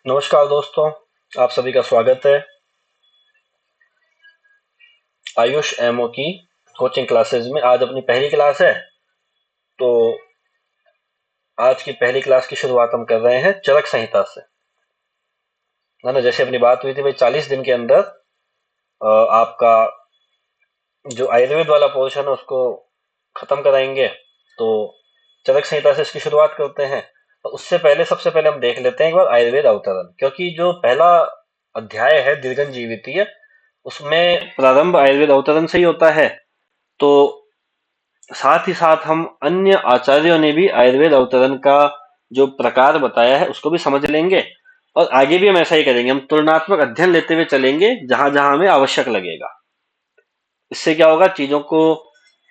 नमस्कार दोस्तों, आप सभी का स्वागत है आयुष एमओ की कोचिंग क्लासेस में। आज अपनी पहली क्लास है, तो आज की पहली क्लास की शुरुआत हम कर रहे हैं चरक संहिता से, है ना। जैसे अपनी बात हुई थी भाई, 40 दिन के अंदर आपका जो आयुर्वेद वाला पोर्शन है उसको खत्म कराएंगे। तो चरक संहिता से इसकी शुरुआत करते हैं। तो उससे पहले सबसे पहले हम देख लेते हैं एक बार आयुर्वेद अवतरण, क्योंकि जो पहला अध्याय है दीर्घन जीवितीय, उसमें प्रारंभ आयुर्वेद अवतरण से ही होता है। तो साथ ही साथ हम अन्य आचार्यों ने भी आयुर्वेद अवतरण का जो प्रकार बताया है उसको भी समझ लेंगे, और आगे भी हम ऐसा ही करेंगे। हम तुलनात्मक अध्ययन लेते हुए चलेंगे जहां जहां हमें आवश्यक लगेगा। इससे क्या होगा, चीजों को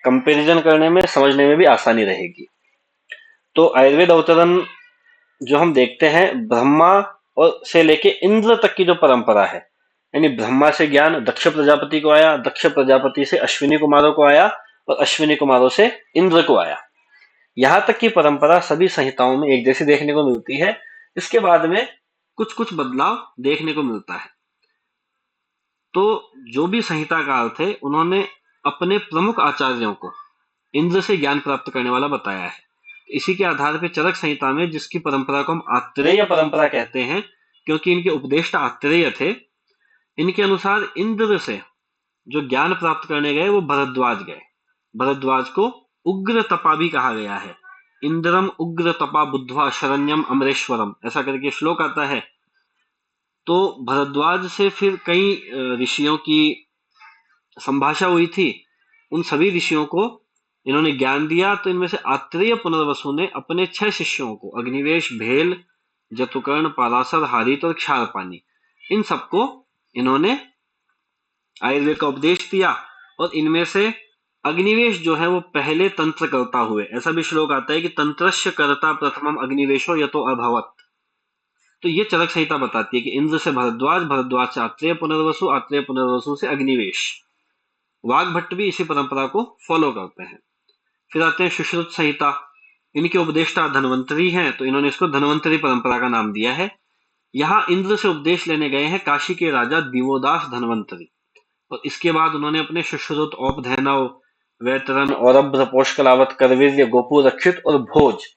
कंपैरिजन करने में, समझने में भी आसानी रहेगी। तो आयुर्वेद अवतरण जो हम देखते हैं, ब्रह्मा और से लेके इंद्र तक की जो परंपरा है, यानी ब्रह्मा से ज्ञान दक्ष प्रजापति को आया, दक्ष प्रजापति से अश्विनी कुमारों को आया, और अश्विनी कुमारों से इंद्र को आया। यहां तक की परंपरा सभी संहिताओं में एक जैसी देखने को मिलती है। इसके बाद में कुछ कुछ बदलाव देखने को मिलता है। तो जो भी संहिताकार थे, उन्होंने अपने प्रमुख आचार्यों को इंद्र से ज्ञान प्राप्त करने वाला बताया है। इसी के आधार पर चरक संहिता में, जिसकी परंपरा को हम आत्रेय परंपरा कहते हैं क्योंकि इनके उपदेष्टा आत्रेय थे, इनके अनुसार इंद्र से जो ज्ञान प्राप्त करने गए वो भरद्वाज गए। भरद्वाज को उग्र तपा भी कहा गया है। इंद्रम उग्र तपा बुद्ध्वा शरण्यम अमरेश्वरम, ऐसा करके श्लोक आता है। तो भरद्वाज से फिर कई ऋषियों की संभाषा हुई थी। उन सभी ऋषियों को इन्होंने ज्ञान दिया। तो इनमें से आत्रेय पुनर्वसु ने अपने 6 शिष्यों को, अग्निवेश, भेल, जतुकर्ण, पाराशर, हारित और क्षारपानी, इन सबको इन्होंने आयुर्वेद का उपदेश दिया। और इनमें से अग्निवेश जो है वो पहले तंत्र करता हुए, ऐसा भी श्लोक आता है कि तंत्रस्य कर्ता प्रथमम अग्निवेशो यतो अभवत। तो ये चरक संहिता बताती है कि इंद्र से भरद्वाज, भरद्वाज से आत्रेय पुनर्वसु, आत्रेय पुनर्वसु से अग्निवेश। वाग्भट्ट भी इसी परंपरा को फॉलो करते हैं। फिर आते हैं सुश्रुत संहिता। इनके उपदेष्टा धन्वंतरी हैं, तो इन्होंने इसको धन्वंतरी परंपरा का नाम दिया है। यहाँ इंद्र से उपदेश लेने गए हैं काशी के राजा दिवोदास धन्वंतरी, और इसके बाद उन्होंने अपने सुश्रुत, औपधैनव, वैतरण, औरभ्र, पोषकलावत, करवीर्य, गोपु, रक्षित और भोज,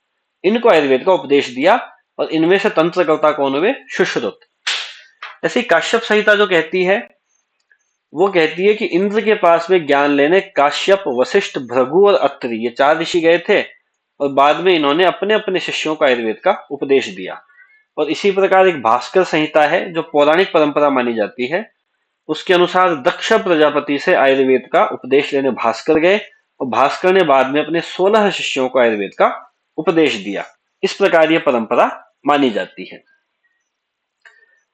इनको आयुर्वेद का उपदेश दिया। और इनमें से तंत्रकर्ता कौन हुए? सुश्रुत। ऐसी काश्यप संहिता जो कहती है, वो कहती है कि इंद्र के पास में ज्ञान लेने काश्यप, वशिष्ठ, भृगु और अत्रि, ये 4 ऋषि गए थे, और बाद में इन्होंने अपने अपने शिष्यों को आयुर्वेद का उपदेश दिया। और इसी प्रकार एक भास्कर संहिता है जो पौराणिक परंपरा मानी जाती है। उसके अनुसार दक्ष प्रजापति से आयुर्वेद का उपदेश लेने भास्कर गए, और भास्कर ने बाद में अपने 16 शिष्यों को आयुर्वेद का उपदेश दिया। इस प्रकार यह परंपरा मानी जाती है।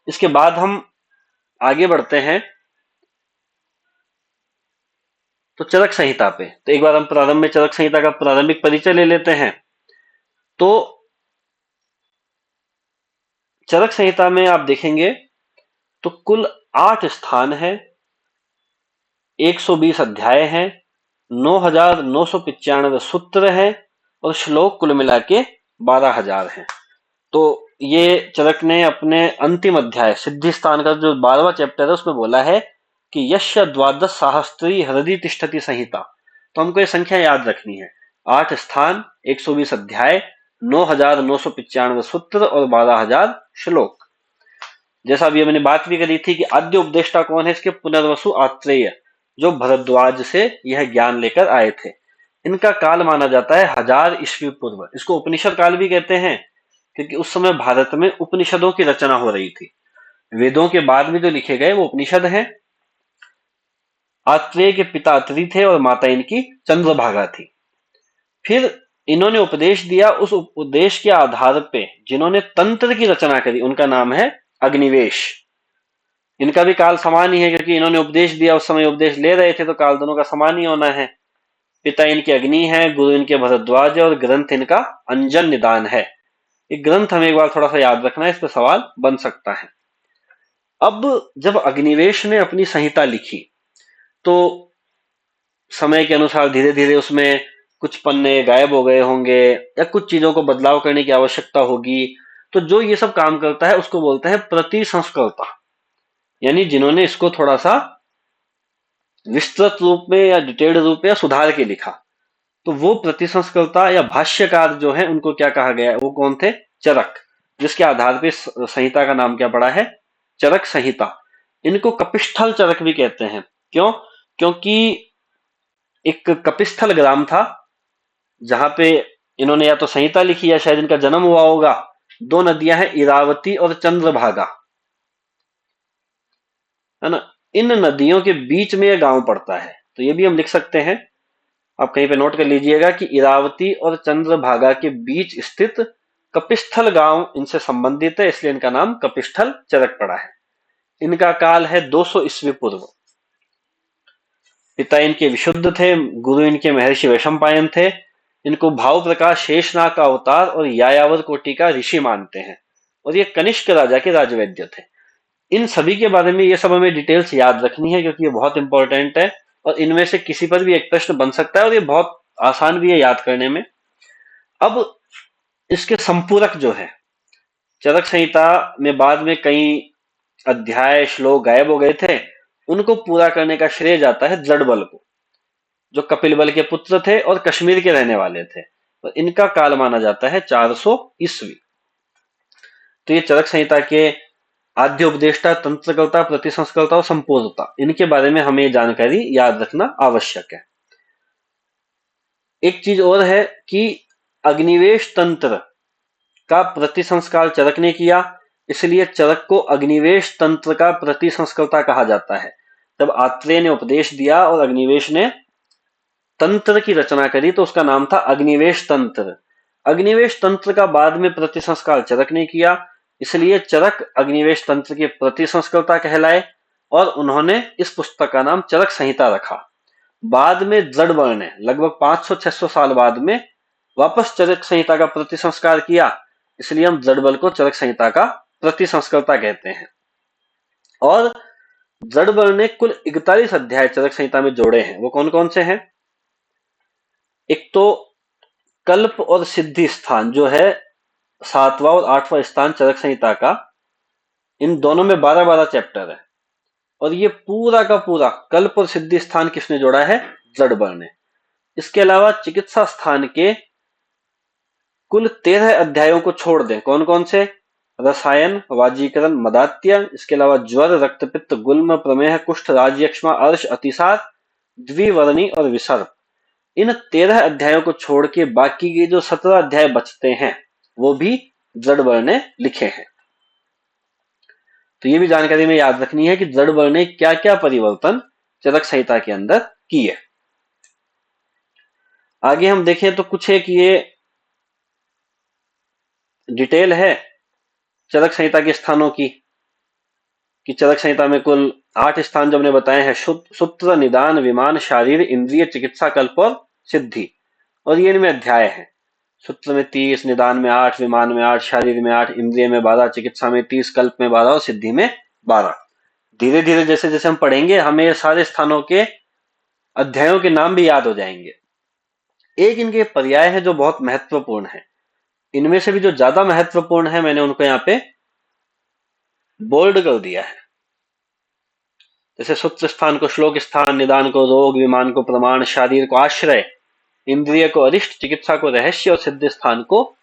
इसके बाद हम आगे बढ़ते हैं तो चरक संहिता पे। तो एक बार हम प्रारंभ में चरक संहिता का प्रारंभिक परिचय ले लेते हैं। तो चरक संहिता में आप देखेंगे तो कुल 8 स्थान है, 120 अध्याय हैं, 9,995 सूत्र हैं, और श्लोक कुल मिला के 12,000 हैं। तो ये चरक ने अपने अंतिम अध्याय सिद्धि स्थान का जो 12वां चैप्टर है उसमें बोला है कि यश द्वादश सहस्त्री हृदय तिष्ठति संहिता। तो हमको ये संख्या याद रखनी है। 8 स्थान, 120 अध्याय, 9,995 सूत्र और 12,000 श्लोक। जैसा अभी मैंने बात भी करी थी कि आद्य उपदेष्टा कौन है इसके? पुनर्वसु आत्रेय, जो भरद्वाज से यह ज्ञान लेकर आए थे। इनका काल माना जाता है 1000 ईस्वी पूर्व। इसको उपनिषद काल भी कहते हैं क्योंकि उस समय भारत में उपनिषदों की रचना हो रही थी। वेदों के बाद में जो लिखे गए वो उपनिषद हैं। आत्रेय के पिता अत्रि थे और माता इनकी चंद्रभागा थी। फिर इन्होंने उपदेश दिया। उस उपदेश के आधार पे जिन्होंने तंत्र की रचना करी उनका नाम है अग्निवेश। इनका भी काल समान ही है क्योंकि इन्होंने उपदेश दिया, उस समय उपदेश ले रहे थे, तो काल दोनों का समान ही होना है। पिता इनके अग्नि है, गुरु इनके भरद्वाज है, और ग्रंथ इनका अंजन निदान है। ये ग्रंथ हमें एक बार थोड़ा सा याद रखना है, इस पर सवाल बन सकता है। अब जब अग्निवेश ने अपनी संहिता लिखी तो समय के अनुसार धीरे धीरे उसमें कुछ पन्ने गायब हो गए होंगे, या कुछ चीजों को बदलाव करने की आवश्यकता होगी। तो जो ये सब काम करता है उसको बोलते हैं प्रतिसंस्कर्ता, यानी जिन्होंने इसको थोड़ा सा विस्तृत रूप में या डिटेल्ड रूप में या सुधार के लिखा। तो वो प्रतिसंस्कर्ता या भाष्यकार जो है उनको क्या कहा गया है, वो कौन थे? चरक, जिसके आधार पे संहिता का नाम क्या पड़ा है? चरक संहिता। इनको कपिस्थल चरक भी कहते हैं। क्यों? क्योंकि एक कपिस्थल ग्राम था जहां पे इन्होंने या तो संहिता लिखी या शायद इनका जन्म हुआ होगा। दो नदियां हैं, इरावती और चंद्रभागा, है ना। इन नदियों के बीच में यह गांव पड़ता है, तो ये भी हम लिख सकते हैं। आप कहीं पे नोट कर लीजिएगा कि इरावती और चंद्रभागा के बीच स्थित कपिस्थल गांव इनसे संबंधित है, इसलिए इनका नाम कपिस्थल चरक पड़ा है। इनका काल है 200 ईस्वी पूर्व। पिता इनके विशुद्ध थे, गुरु इनके महर्षि वैशंपायन थे। इनको भाव प्रकाश शेषनाग का अवतार और यायावर कोटि का ऋषि मानते हैं, और ये कनिष्क राजा के राजवैद्य थे। इन सभी के बारे में ये सब हमें डिटेल्स याद रखनी है, क्योंकि ये बहुत इंपॉर्टेंट है और इनमें से किसी पर भी एक प्रश्न बन सकता है, और ये बहुत आसान भी है याद करने में। अब इसके संपूरक जो है, चरक संहिता में बाद में कई अध्याय श्लोक गायब हो गए थे, उनको पूरा करने का श्रेय जाता है जड़बल को, जो कपिल बल के पुत्र थे और कश्मीर के रहने वाले थे, और इनका काल माना जाता है 400 ईस्वी। तो ये चरक संहिता के आद्य उपदेष्टा, तंत्रकर्ता, प्रतिसंस्कर्ता और संपूर्णता, इनके बारे में हमें जानकारी याद रखना आवश्यक है। एक चीज और है कि अग्निवेश तंत्र का प्रतिसंस्कार चरक ने किया, इसलिए चरक को अग्निवेश तंत्र का प्रतिसंस्कर्ता कहा जाता है। जब आत्रेय ने उपदेश दिया और अग्निवेश ने तंत्र की रचना करी तो उसका नाम था अग्निवेश तंत्र। अग्निवेश तंत्र का बाद में प्रतिसंस्कार चरक ने किया, इसलिए चरक अग्निवेश तंत्र के प्रतिसंस्कर्ता कहलाए, और उन्होंने इस पुस्तक का नाम चरक संहिता रखा। बाद में जड़बल ने लगभग 500-600 साल बाद में वापस चरक संहिता का प्रतिसंस्कार किया, इसलिए हम जड़बल को चरक संहिता का प्रतिसंस्कर्ता कहते हैं। और जड़बल ने कुल 41 अध्याय चरक संहिता में जोड़े हैं। वो कौन कौन से हैं? एक तो कल्प और सिद्धि स्थान जो है 7वां और 8वां स्थान चरक संहिता का, इन दोनों में 12-12 चैप्टर है, और ये पूरा का पूरा कल्प और सिद्धि स्थान किसने जोड़ा है? जड़बल ने। इसके अलावा चिकित्सा स्थान के कुल 13 अध्यायों को छोड़ दें, कौन कौन से? रसायन, वाजीकरण, मदात्य, इसके अलावा ज्वर, रक्तपित्त, गुल्म, प्रमेह, कुष्ठ, राजयक्ष्मा, अर्श, अतिसार, द्विवर्णी और विसर्प, इन 13 अध्यायों को छोड़ के बाकी के जो 17 अध्याय बचते हैं वो भी जड़बल ने लिखे हैं। तो ये भी जानकारी में याद रखनी है कि जड़बल ने क्या क्या परिवर्तन चरक संहिता के अंदर किए। आगे हम देखें तो कुछ एक ये डिटेल है चरक संहिता के स्थानों की, कि चरक संहिता में कुल 8 स्थान जो हमने बताए हैं, सूत्र, निदान, विमान, शारीर, इंद्रिय, चिकित्सा, कल्प और सिद्धि, और ये इनमें अध्याय हैं। सूत्र में 30, निदान में 8, विमान में 8, शारीर में 8, इंद्रिय में 12, चिकित्सा में 30, कल्प में 12 और सिद्धि में 12। धीरे धीरे जैसे जैसे हम पढ़ेंगे हमें सारे स्थानों के अध्यायों के नाम भी याद हो जाएंगे। एक इनके पर्याय है जो बहुत महत्वपूर्ण है। इनमें से भी जो ज्यादा महत्वपूर्ण है मैंने उनको यहाँ पे बोल्ड कर दिया है। जैसे सूत्र स्थान को श्लोक स्थान, निदान को रोग, विमान को प्रमाण, शारीर को आश्रय, इंद्रिय को अरिष्ट, चिकित्सा को रहस्य और सिद्ध स्थान को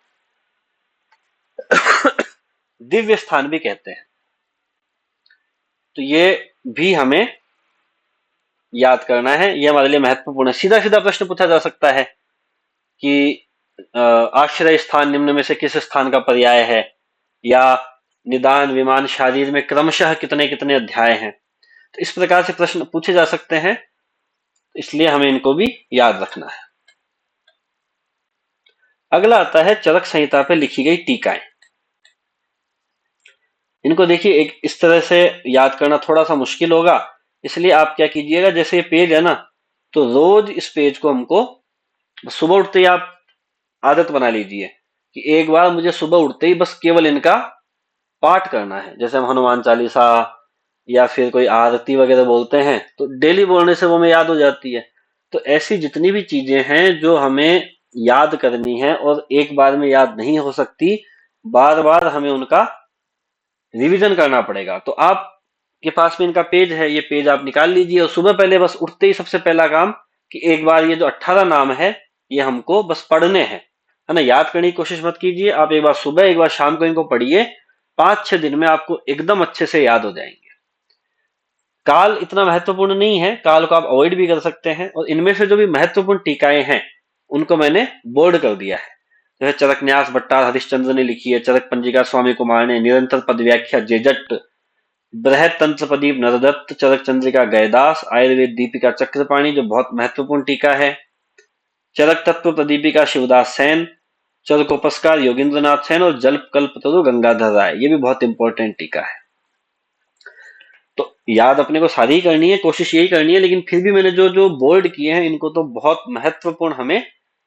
दिव्य स्थान भी कहते हैं। तो ये भी हमें याद करना है, ये हमारे लिए महत्वपूर्ण है। सीधा सीधा प्रश्न पूछा जा सकता है कि आश्रय स्थान निम्न में से किस स्थान का पर्याय है, या निदान, विमान, शारीर में क्रमशः कितने कितने अध्याय हैं। तो इस प्रकार से प्रश्न पूछे जा सकते हैं, इसलिए हमें इनको भी याद रखना है। अगला आता है चरक संहिता पे लिखी गई टीकाएं। इनको देखिए, एक इस तरह से याद करना थोड़ा सा मुश्किल होगा, इसलिए आप क्या कीजिएगा, जैसे ये पेज है ना, तो रोज इस पेज को हमको सुबह उठते ही आप आदत बना लीजिए कि एक बार मुझे सुबह उठते ही बस केवल इनका पाठ करना है। जैसे हम हनुमान चालीसा या फिर कोई आरती वगैरह बोलते हैं तो डेली बोलने से वो हमें याद हो जाती है। तो ऐसी जितनी भी चीजें हैं जो हमें याद करनी है और एक बार में याद नहीं हो सकती, बार बार हमें उनका रिवीजन करना पड़ेगा। तो आपके पास में इनका पेज है, ये पेज आप निकाल लीजिए और सुबह पहले बस उठते ही सबसे पहला काम कि एक बार ये जो 18 नाम है ये हमको बस पढ़ने हैं, है ना। याद करने की कोशिश मत कीजिए, आप एक बार सुबह एक बार शाम को इनको पढ़िए, 5-6 दिन में आपको एकदम अच्छे से याद हो जाएंगे। काल इतना महत्वपूर्ण नहीं है, काल को आप अवॉइड भी कर सकते हैं। और इनमें से जो भी महत्वपूर्ण टीकाएं हैं उनको मैंने बोर्ड कर दिया है। जैसे चरक न्यास भट्टार हरिश्चंद्र ने लिखी है, चरक पंजिका स्वामी कुमार ने, निरंतर पद व्याख्या जेजट, बृहत तंत्र प्रदीप नरदत्त, चरक चंद्रिका गयदास, आयुर्वेद दीपिका चक्रपाणी जो बहुत महत्वपूर्ण टीका है, चरक तत्व प्रदीपिका शिवदास सेन, चरकोपस्कार योगिंद्र नाथ सेन और जल्प कल्प तरु गंगाधर राय, ये भी बहुत इंपॉर्टेंट टीका है। तो याद अपने को सारी ही करनी है, कोशिश यही करनी है, लेकिन फिर भी मैंने जो जो बोल्ड किए हैं इनको तो बहुत महत्वपूर्ण हमें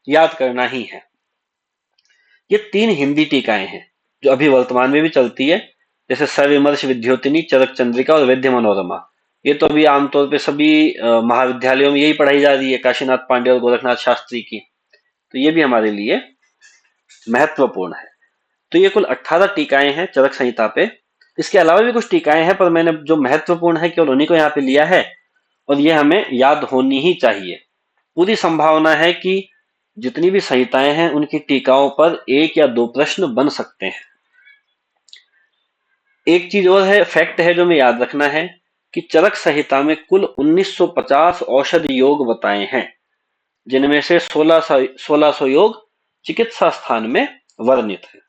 याद करना ही है। ये 3 हिंदी टीकाएं हैं जो अभी वर्तमान में भी चलती है, जैसे सविमर्श विद्योतिनी, चरक चंद्रिका और वैद्य मनोरमा। ये तो अभी आमतौर पे सभी महाविद्यालयों में यही पढ़ाई जा रही है, काशीनाथ पांडे और गोरखनाथ शास्त्री की। तो ये भी हमारे लिए महत्वपूर्ण है। तो ये कुल 18 टीकाएं हैं चरक संहिता पे। इसके अलावा भी कुछ टीकाएं हैं, पर मैंने जो महत्वपूर्ण है केवल उन्हीं को यहाँ पे लिया है, और ये हमें याद होनी ही चाहिए। पूरी संभावना है कि जितनी भी संहिताएं हैं उनकी टीकाओं पर 1 या 2 प्रश्न बन सकते हैं। एक चीज और है, फैक्ट है जो हमें याद रखना है कि चरक संहिता में कुल 1950 औषध योग बताए हैं, जिनमें से 1600 योग चिकित्सा स्थान में वर्णित है।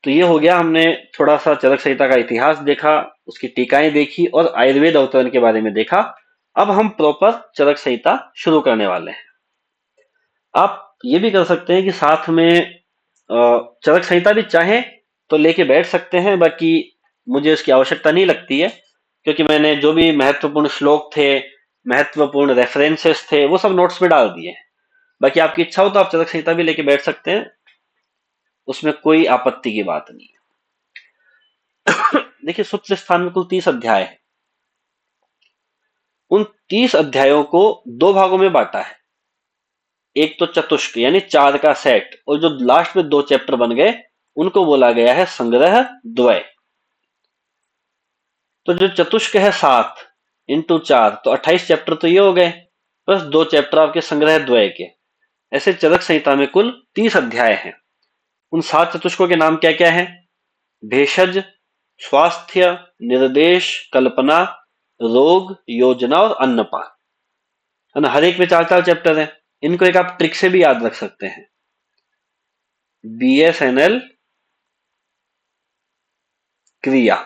तो ये हो गया, हमने थोड़ा सा चरक संहिता का इतिहास देखा, उसकी टीकाएं देखी और आयुर्वेद अवतरण के बारे में देखा। अब हम प्रॉपर चरक संहिता शुरू करने वाले हैं। आप ये भी कर सकते हैं कि साथ में चरक संहिता भी चाहें तो लेके बैठ सकते हैं, बाकी मुझे उसकी आवश्यकता नहीं लगती है, क्योंकि मैंने जो भी महत्वपूर्ण श्लोक थे, महत्वपूर्ण रेफरेंसेस थे, वो सब नोट्स में डाल दिए हैं। बाकी आपकी इच्छा हो तो आप चरक संहिता भी लेके बैठ सकते हैं, उसमें कोई आपत्ति की बात नहीं है। देखिए, सूत्र स्थान में कुल 30 अध्याय है। उन 30 अध्यायों को 2 भागों में बांटा है। एक तो चतुष्क यानी 4 का सेट, और जो लास्ट में 2 चैप्टर बन गए उनको बोला गया है संग्रह द्वय। तो जो चतुष्क है 7 इंटू 4, तो 28 चैप्टर तो ये हो गए, प्लस 2 चैप्टर आपके संग्रह द्वय के। ऐसे चरक संहिता में कुल 30 अध्याय हैं। उन 7 चतुष्कों के नाम क्या क्या है? भेषज, स्वास्थ्य, निर्देश, कल्पना, रोग, योजना और अन्नपान, है ना। हर एक में 4-4 चैप्टर है। इनको एक आप ट्रिक से भी याद रख सकते हैं, BSNL क्रिया।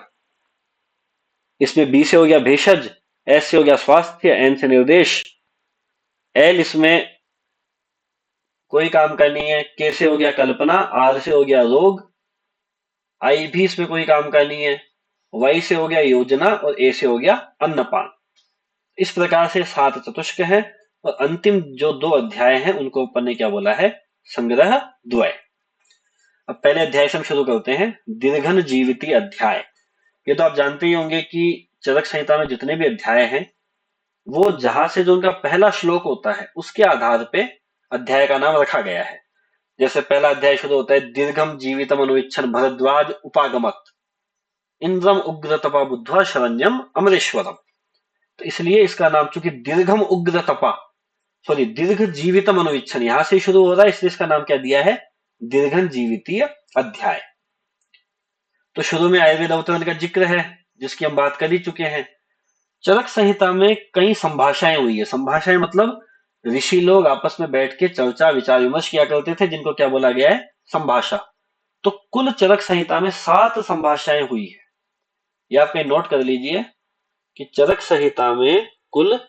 इसमें B से हो गया भेषज, S से हो गया स्वास्थ्य, N से निर्देश, L इसमें कोई काम का नहीं है, K से हो गया कल्पना, R से हो गया रोग, I भी इसमें कोई काम का नहीं है, Y से हो गया योजना और A से हो गया अन्नपान। इस प्रकार से 7 चतुष्क हैं, और अंतिम जो 2 अध्याय हैं उनको ऊपर ने क्या बोला है? संग्रह द्वय। अब पहले अध्याय से हम शुरू करते हैं, दीर्घन जीविती अध्याय। ये तो आप जानते ही होंगे कि चरक संहिता में जितने भी अध्याय हैं वो जहां से जो उनका पहला श्लोक होता है उसके आधार पे अध्याय का नाम रखा गया है। जैसे पहला अध्याय शुरू होता है, दीर्घम जीवितम अनुविच्छन भरद्वाज उपागमत, इंद्रम उग्र तपा बुद्ध्वा शरण्यम अमरेश्वरम। तो इसलिए इसका नाम, चूंकि दीर्घम उग्र तपा, सॉरी दीर्घ जीवितम अनुविच्छन यहां से शुरू हो रहा है, इसलिए इसका नाम क्या दिया है? दीर्घन जीवितीय अध्याय। तो शुरू में आयुर्वेद अवतरण का जिक्र है, जिसकी हम बात कर ही चुके हैं। चरक संहिता में कई संभाषाएं हुई है। संभाषाएं मतलब ऋषि लोग आपस में बैठ के चर्चा विचार विमर्श किया करते थे, जिनको क्या बोला गया है? संभाषा। तो कुल चरक संहिता में 7 संभाषाएं हुई है। ये आप कहीं नोट कर लीजिए कि चरक संहिता में कुल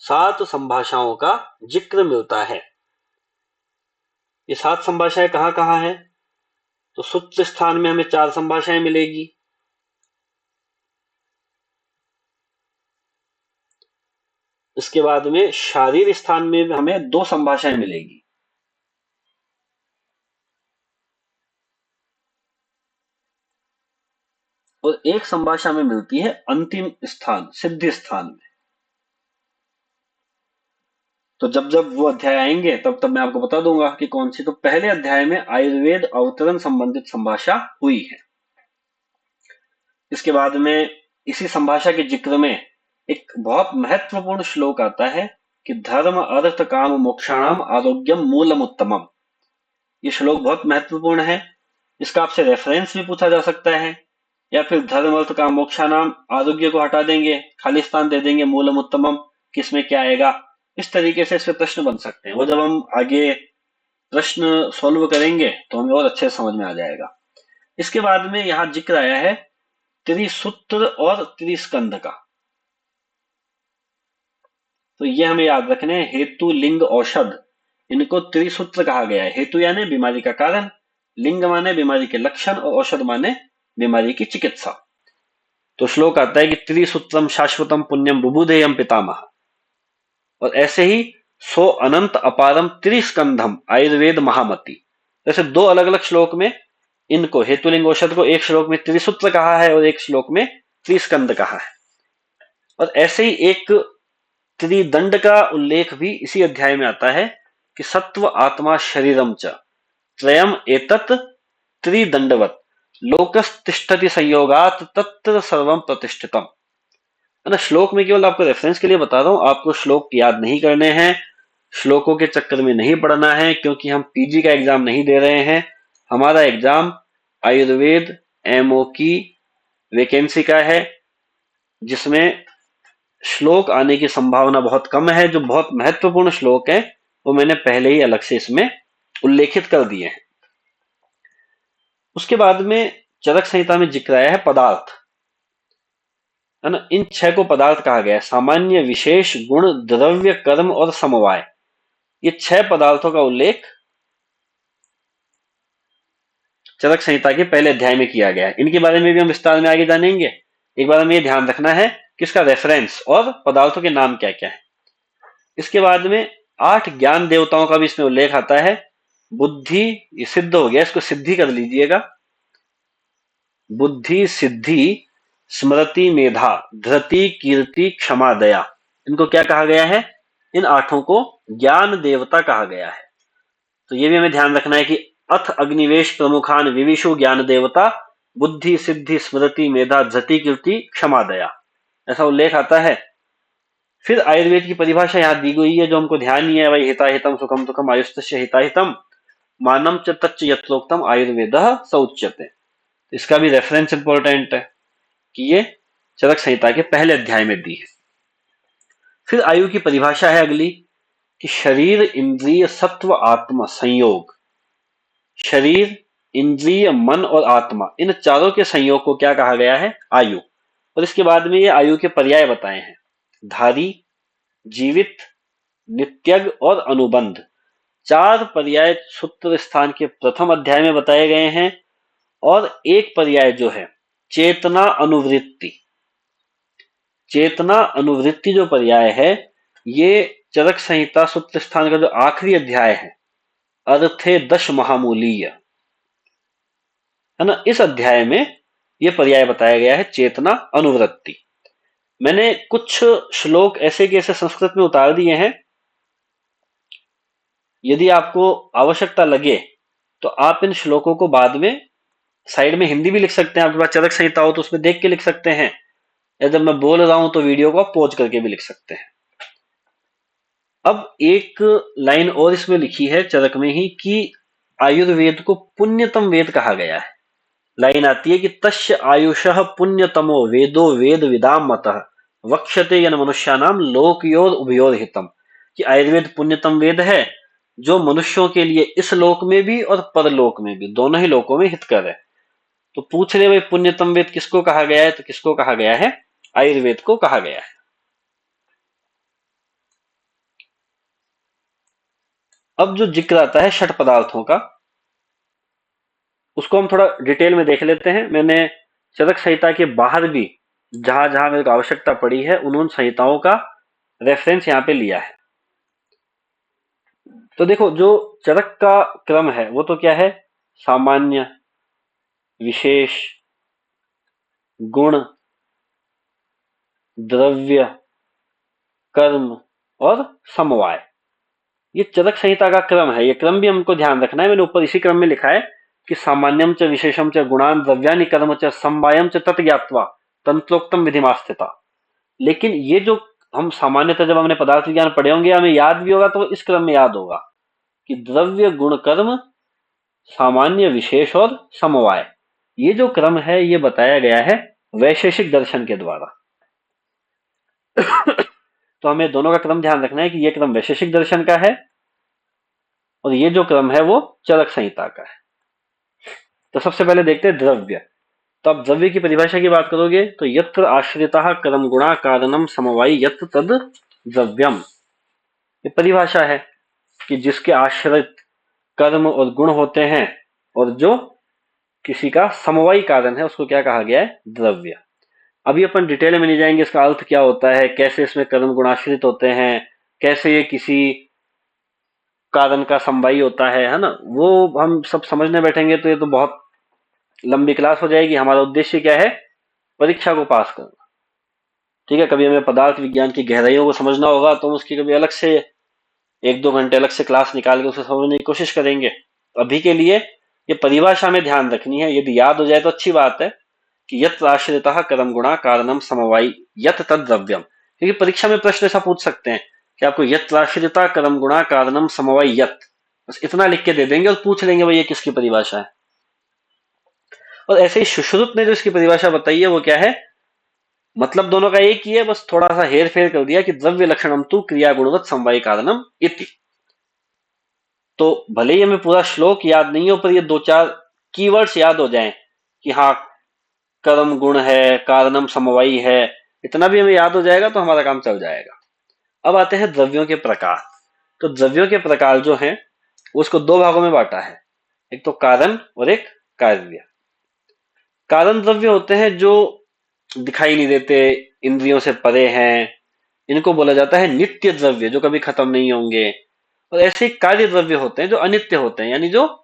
7 संभाषाओं का जिक्र मिलता है। ये 7 संभाषाएं कहां कहां है? तो सूत्र स्थान में हमें 4 संभाषाएं मिलेगी, इसके बाद में शारीर स्थान में हमें 2 संभाषाएं मिलेगी, और एक संभाषा में मिलती है अंतिम स्थान सिद्धि स्थान में। तो जब जब वो अध्याय आएंगे तब तब मैं आपको बता दूंगा कि कौन सी। तो पहले अध्याय में आयुर्वेद अवतरण संबंधित संभाषा हुई है। इसके बाद में इसी संभाषा के जिक्र में एक बहुत महत्वपूर्ण श्लोक आता है कि धर्म अर्थ काम मोक्षाणाम आरोग्यम मूलम उत्तमम। ये श्लोक बहुत महत्वपूर्ण है। इसका आपसे रेफरेंस भी पूछा जा सकता है, या फिर धर्म अर्थ काम मोक्षाणाम, आरोग्य को हटा देंगे, खाली स्थान दे देंगे मूलम उत्तमम, किसमें क्या आएगा। इस तरीके से इससे प्रश्न बन सकते हैं। वो जब हम आगे प्रश्न सॉल्व करेंगे तो हमें और अच्छे से समझ में आ जाएगा। इसके बाद में यहाँ जिक्र आया है त्रिसूत्र और त्रिस्कंध का। तो ये हमें याद रखने हैं, हेतु लिंग औषध, इनको त्रिसूत्र कहा गया है। हेतु यानी बीमारी का कारण, लिंग माने बीमारी के लक्षण, और औषध माने बीमारी की चिकित्सा। तो श्लोक आता है कि त्रिसूत्रम शाश्वतम पुण्यम बुबुधेयम पितामह, और ऐसे ही सो अनंत अपारम त्रिस्कंधम आयुर्वेद महामति। जैसे दो अलग अलग श्लोक में इनको हेतुलिंग औषध को एक श्लोक में त्रिसूत्र कहा है और एक श्लोक में त्रिस्कंद कहा है। और ऐसे ही एक त्रिदंड का उल्लेख भी इसी अध्याय में आता है कि सत्व आत्मा शरीरम च त्रयम एतत् त्रिदंडवत लोकस्तिष्ठति संयोगात तत्र सर्वम प्रतिष्ठितम। है ना, श्लोक में केवल आपको रेफरेंस के लिए बता रहा हूं, आपको श्लोक याद नहीं करने हैं, श्लोकों के चक्कर में नहीं पड़ना है, क्योंकि हम पीजी का एग्जाम नहीं दे रहे हैं। हमारा एग्जाम आयुर्वेद एमओ की वैकेंसी का है, जिसमें श्लोक आने की संभावना बहुत कम है। जो बहुत महत्वपूर्ण श्लोक है वो मैंने पहले ही अलग से इसमें उल्लेखित कर दिए हैं। उसके बाद में चरक संहिता में जिक्र आया है पदार्थ, है ना। इन छह को पदार्थ कहा गया है, सामान्य विशेष गुण द्रव्य कर्म और समवाय। ये छह पदार्थों का उल्लेख चरक संहिता के पहले अध्याय में किया गया है। इनके बारे में भी हम विस्तार में आगे जानेंगे। एक बार हमें यह ध्यान रखना है कि इसका रेफरेंस और पदार्थों के नाम क्या क्या है। इसके बाद में 8 ज्ञान देवताओं का भी इसमें उल्लेख आता है। बुद्धि, ये सिद्ध हो गया, इसको सिद्धि कर लीजिएगा। बुद्धि, सिद्धि, स्मृति, मेधा, धृति, कीर्ति, क्षमा, दया, इनको क्या कहा गया है? इन 8 को ज्ञान देवता कहा गया है। तो ये भी हमें ध्यान रखना है कि अथ अग्निवेश प्रमुखान विविशु ज्ञान देवता बुद्धि, सिद्धि, स्मृति, मेधा, धृति, कीर्ति, क्षमा, दया, ऐसा उल्लेख आता है। फिर आयुर्वेद की परिभाषा यहाँ दी गई है जो हमको ध्यान नहीं है, भाई हिताहितम सुखम सुखम आयुस्तस्य हिताहितम मानम च तच्च यत्रोक्तम आयुर्वेदः स उच्यते। इसका भी रेफरेंस इंपॉर्टेंट है कि ये चरक संहिता के पहले अध्याय में दी है। फिर आयु की परिभाषा है अगली कि शरीर इंद्रिय सत्व आत्मा संयोग। शरीर, इंद्रिय, मन और आत्मा, इन चारों के संयोग को क्या कहा गया है? आयु। और इसके बाद में ये आयु के पर्याय बताए हैं, धारी, जीवित, नित्यग और अनुबंध। 4 पर्याय सूत्र स्थान के प्रथम अध्याय में बताए गए हैं, और एक पर्याय जो है चेतना अनुवृत्ति। चेतना अनुवृत्ति जो पर्याय है, ये चरक संहिता सूत्र स्थान का जो आखिरी अध्याय है अर्थे दश महामूलीय, है ना, इस अध्याय में यह पर्याय बताया गया है चेतना अनुवृत्ति। मैंने कुछ श्लोक ऐसे के ऐसे संस्कृत में उतार दिए हैं, यदि आपको आवश्यकता लगे तो आप इन श्लोकों को बाद में साइड में हिंदी भी लिख सकते हैं। आपके पास चरक संहिता हो तो उसमें देख के लिख सकते हैं, या जब मैं बोल रहा हूं तो वीडियो को पॉज करके भी लिख सकते हैं। अब एक लाइन और इसमें लिखी है चरक में ही कि आयुर्वेद को पुण्यतम वेद कहा गया है। लाइन आती है कि तस्य आयुषः पुण्यतमो वेदो वेद विदाम मतः वक्ष्यते यन मनुष्यानाम लोकयोर उभयोर हितम। कि आयुर्वेद पुण्यतम वेद है जो मनुष्यों के लिए इस लोक में भी और परलोक में भी, दोनों ही लोकों में हितकर है। तो पूछ रहे भाई पुण्यतम वेद किसको कहा गया है? तो किसको कहा गया है? आयुर्वेद को कहा गया है। अब जो जिक्र आता है षट पदार्थों का, उसको हम थोड़ा डिटेल में देख लेते हैं। मैंने चरक संहिता के बाहर भी जहां जहां मेरे को आवश्यकता पड़ी है उन संहिताओं का रेफरेंस यहां पे लिया है। तो देखो, जो चरक का क्रम है वो तो क्या है? सामान्य, विशेष, गुण, द्रव्य, कर्म और समवाय। ये चरक संहिता का क्रम है, ये क्रम भी हमको ध्यान रखना है। मैंने ऊपर इसी क्रम में लिखा है कि सामान्यम च विशेषम च गुणान द्रव्यानि कर्म च समवायम च तत् ज्ञात्वा तंत्रोक्तम विधिमास्थिता। लेकिन ये जो हम सामान्यतः जब हमने पदार्थ विज्ञान पढ़े होंगे, हमें याद भी होगा तो इस क्रम में याद होगा कि द्रव्य गुण कर्म सामान्य विशेष और समवाय, ये जो क्रम है ये बताया गया है वैशेषिक दर्शन के द्वारा। तो हमें दोनों का क्रम ध्यान रखना है कि ये क्रम वैशेषिक दर्शन का है और ये जो क्रम है वो चरक संहिता का है। तो सबसे पहले देखते हैं द्रव्य। तो आप द्रव्य की परिभाषा की बात करोगे तो यत्र आश्रिता कर्म गुणा कारणम समवायी यत्र तद द्रव्यम, ये परिभाषा है कि जिसके आश्रित कर्म और गुण होते हैं और जो किसी का समवायी कारण है उसको क्या कहा गया है, द्रव्य। अभी अपन डिटेल में नहीं जाएंगे इसका अर्थ क्या होता है, कैसे इसमें कर्म गुणाश्रित होते हैं, कैसे ये किसी कारण का समवायी होता है ना, वो हम सब समझने बैठेंगे तो ये तो बहुत लंबी क्लास हो जाएगी। हमारा उद्देश्य क्या है, परीक्षा को पास करना। ठीक है, कभी हमें पदार्थ विज्ञान की गहराइयों को समझना होगा तो हम उसकी कभी अलग से 1-2 घंटे अलग से क्लास निकाल के उसे समझने की कोशिश करेंगे। अभी के लिए ये परिभाषा में ध्यान रखनी है, यदि याद हो जाए तो अच्छी बात है कि यत् आश्रितः कर्म गुणा कारणम समवायी यत् तद द्रव्यम। क्योंकि परीक्षा में प्रश्न ऐसा पूछ सकते हैं कि आपको यत् आश्रिता कर्म गुणा कारणम समवायी यत्, बस इतना लिख के दे देंगे और पूछ लेंगे भाई ये किसकी परिभाषा है। और ऐसे ही सुश्रुत ने जो इसकी परिभाषा बताई है वो क्या है, मतलब दोनों का एक ही है, बस थोड़ा सा हेर फेर कर दिया कि द्रव्य लक्षणम तु क्रिया गुणवत् समवायी कारणम इति। तो भले ही हमें पूरा श्लोक याद नहीं हो पर ये 2-4 कीवर्ड्स याद हो जाएं कि हाँ कर्म गुण है, कारणम समवायी है, इतना भी हमें याद हो जाएगा तो हमारा काम चल जाएगा। अब आते हैं द्रव्यों के प्रकार। तो द्रव्यों के प्रकार जो हैं उसको 2 भागों में बांटा है, एक तो कारण और एक कार्य। कारण द्रव्य होते हैं जो दिखाई नहीं देते, इंद्रियों से परे हैं, इनको बोला जाता है नित्य द्रव्य, जो कभी खत्म नहीं होंगे। और ऐसे कार्य द्रव्य होते हैं जो अनित्य होते हैं, यानी जो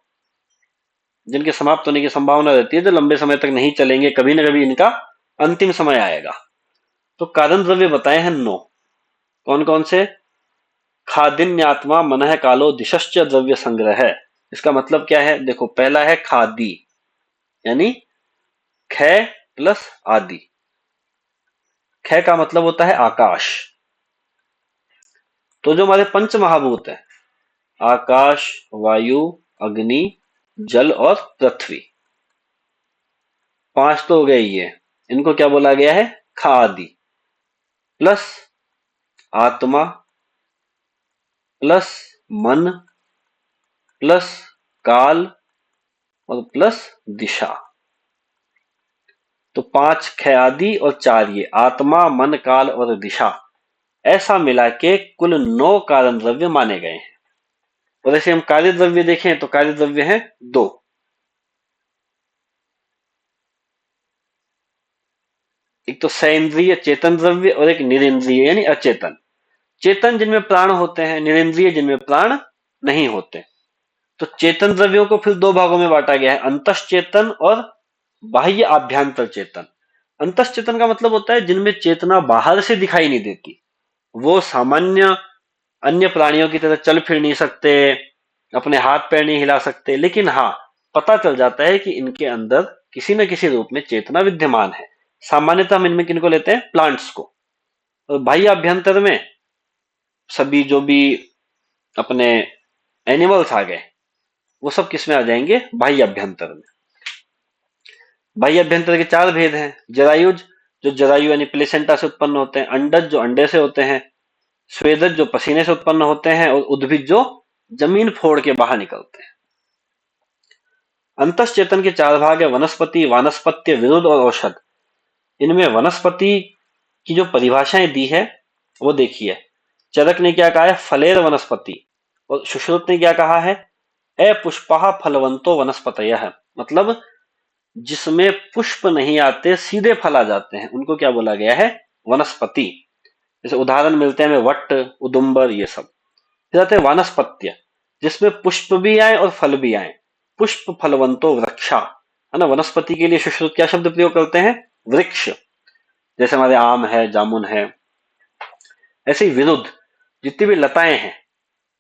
जिनके समाप्त होने की संभावना रहती है, जो लंबे समय तक नहीं चलेंगे, कभी ना कभी इनका अंतिम समय आएगा। तो कारण द्रव्य बताए हैं 9। कौन कौन से, खादिन्यात्मा मनः कालो दिशश्च द्रव्य संग्रह है। इसका मतलब क्या है, देखो पहला है खादी, यानी ख प्लस आदि। ख का मतलब होता है आकाश। तो जो हमारे पंच महाभूत है, आकाश, वायु, अग्नि, जल और पृथ्वी, 5 तो हो गए ये, इनको क्या बोला गया है, खादी। प्लस आत्मा, प्लस मन, प्लस काल और प्लस दिशा। तो 5 ख आदि और 4 ये आत्मा, मन, काल और दिशा, ऐसा मिला के कुल 9 कारण द्रव्य माने गए हैं। और ऐसे हम कार्य द्रव्य देखें तो कार्य द्रव्य हैं 2। एक तो सइंद्रिय चेतन द्रव्य और एक निरिंद्रिय यानी अचेतन। चेतन जिनमें प्राण होते हैं, निरिंद्रिय जिनमें प्राण नहीं होते। तो चेतन द्रव्यों को फिर 2 भागों में बांटा गया है, अंतश्चेतन और बाह्य आभ्यंतर चेतन। अंतश्चेतन का मतलब होता है जिनमें चेतना बाहर से दिखाई नहीं देती, वो सामान्य अन्य प्राणियों की तरह चल फिर नहीं सकते, अपने हाथ पैर नहीं हिला सकते, लेकिन हाँ पता चल जाता है कि इनके अंदर किसी न किसी रूप में चेतना विद्यमान है। सामान्यतः हम इनमें किनको लेते हैं, प्लांट्स को। और बाह्य अभ्यंतर में सभी जो भी अपने एनिमल्स आ गए वो सब किस में आ जाएंगे, बाह्य अभ्यंतर में। बाह्य अभ्यंतर के 4 भेद हैं, जरायुज जो जरायु यानी प्लेसेंटा से उत्पन्न होते हैं, अंडज जो अंडे से होते हैं, स्वेदज जो पसीने से उत्पन्न होते हैं, और उद्भिद जो जमीन फोड़ के बाहर निकलते हैं। अंतश्चेतन के 4 भाग है, वनस्पति, वानस्पत्य, विरुद्ध और औषध। इनमें वनस्पति की जो परिभाषाएं दी है वो देखिए। चरक ने क्या कहा है, फलेर वनस्पति, और सुश्रुत ने क्या कहा है, अपुष्पा फलवंतो वनस्पतयः, मतलब जिसमें पुष्प नहीं आते सीधे फल आ जाते हैं उनको क्या बोला गया है, वनस्पति। जैसे उदाहरण मिलते हैं हमें वट, उदुम्बर, ये सब। फिर आते हैं वानस्पत्य, जिसमें पुष्प भी आए और फल भी आए, पुष्प फलवंतो वृक्षा, है ना। वनस्पति के लिए सुश्रुत क्या शब्द प्रयोग करते हैं, वृक्ष, जैसे हमारे आम है, जामुन है। ऐसे ही विरुद्ध जितनी भी लताएं हैं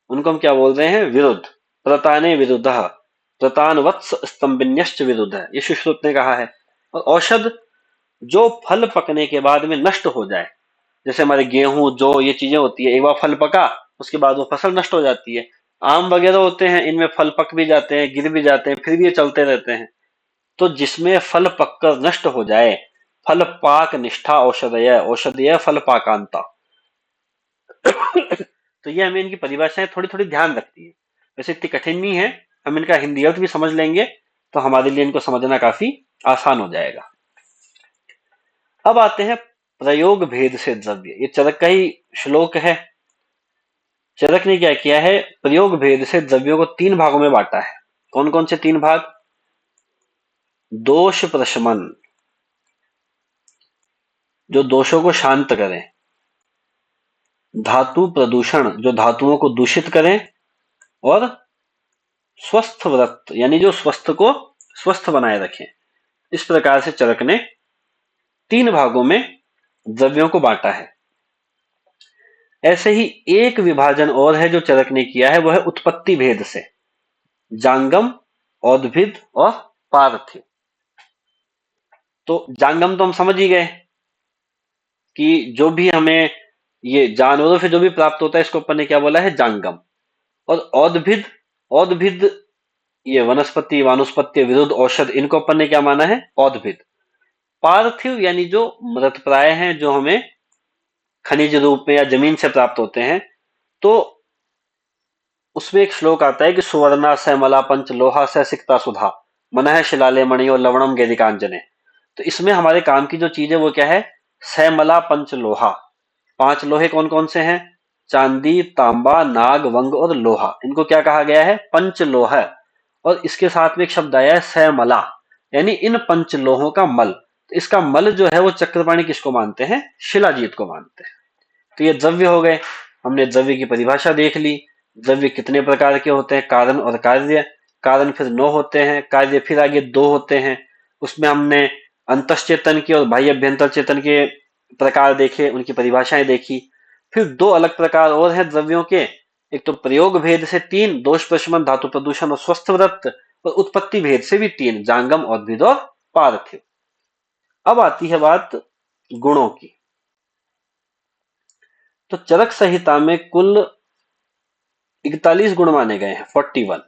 उनको हम क्या बोल रहे हैं? विरुद्ध। प्रताने विरुद्ध, प्रतान वत्स स्तंभिन्यश्च विरुद्ध है, ये सुश्रुत ने कहा है। और औषध जो फल पकने के बाद में नष्ट हो जाए, जैसे हमारे गेहूं जो ये चीजें होती है, एक बार फल पका उसके बाद वो फसल नष्ट हो जाती है। आम वगैरह होते हैं, इनमें फल पक भी जाते हैं, गिर भी जाते हैं, फिर भी ये चलते रहते हैं। तो जिसमें फल पककर नष्ट हो जाए, फल पाक निष्ठा औषधय, औषधीय फल पाकांता। तो ये हमें इनकी परिभाषाएं थोड़ी थोड़ी ध्यान रखती है, वैसे इतनी कठिन नहीं है, हम इनका हिंदी अर्थ भी समझ लेंगे तो हमारे लिए इनको समझना काफी आसान हो जाएगा। अब आते हैं प्रयोग भेद से द्रव्य, ये चरक का ही श्लोक है। चरक ने क्या किया है? प्रयोग भेद से द्रव्यों को तीन भागों में बांटा है। कौन कौन से तीन भाग? दोष प्रशमन, जो दोषों को शांत करें। धातु प्रदूषण, जो धातुओं को दूषित करें। और स्वस्थ व्रत, यानी जो स्वस्थ को स्वस्थ बनाए रखें। इस प्रकार से चरक ने तीन भागों में द्रव्यों को बांटा है। ऐसे ही एक विभाजन और है जो चरक ने किया है, वह है उत्पत्ति भेद से। जांगम, औद्भिद और पार्थिव। तो जांगम तो हम समझ ही गए कि जो भी हमें ये जानवरों से जो भी प्राप्त होता है, इसको अपन ने क्या बोला है? जांगम। और औद्भिद, औद्भिद ये वनस्पति, वानुस्पत्ति, विरुद्ध, औषध, इनको अपन ने क्या माना है? औद्भिद। पार्थिव यानी जो मृतप्राय हैं, जो हमें खनिज रूप में या जमीन से प्राप्त होते हैं। तो उसमें एक श्लोक आता है कि सुवर्णा स मला पंच लोहा स सिक्ता सुधा मनः शिलाले मणि और लवणम गेदिकांजने। तो इसमें हमारे काम की जो चीज है वो क्या है? स मला पंच लोहा। पांच लोहे कौन कौन से हैं? चांदी, तांबा, नाग, वंग और लोहा। इनको क्या कहा गया है? पंच लोहा। और इसके साथ में एक शब्द आया है स मला, यानी इन पंच लोहों का मल। तो इसका मल जो है वो चक्रपाणी किसको मानते हैं? शिलाजीत को मानते हैं। तो ये द्रव्य हो गए। हमने द्रव्य की परिभाषा देख ली। द्रव्य कितने प्रकार के होते हैं? कारण और कार्य। कारण फिर 9 होते हैं, कार्य फिर आगे 2 होते हैं। उसमें हमने अंतश्चेतन के और बाह्य अभ्यंतर चेतन के प्रकार देखे, उनकी परिभाषाएं देखी। फिर दो अलग प्रकार और हैं द्रव्यों के। एक तो प्रयोग भेद से 3, दोष प्रशमन, धातु प्रदूषण और स्वस्थ व्रत। और उत्पत्ति भेद से भी 3, जांगम, औद्भिद और पार्थिव। अब आती है बात गुणों की। तो चरक संहिता में कुल 41 गुण माने गए हैं, 41।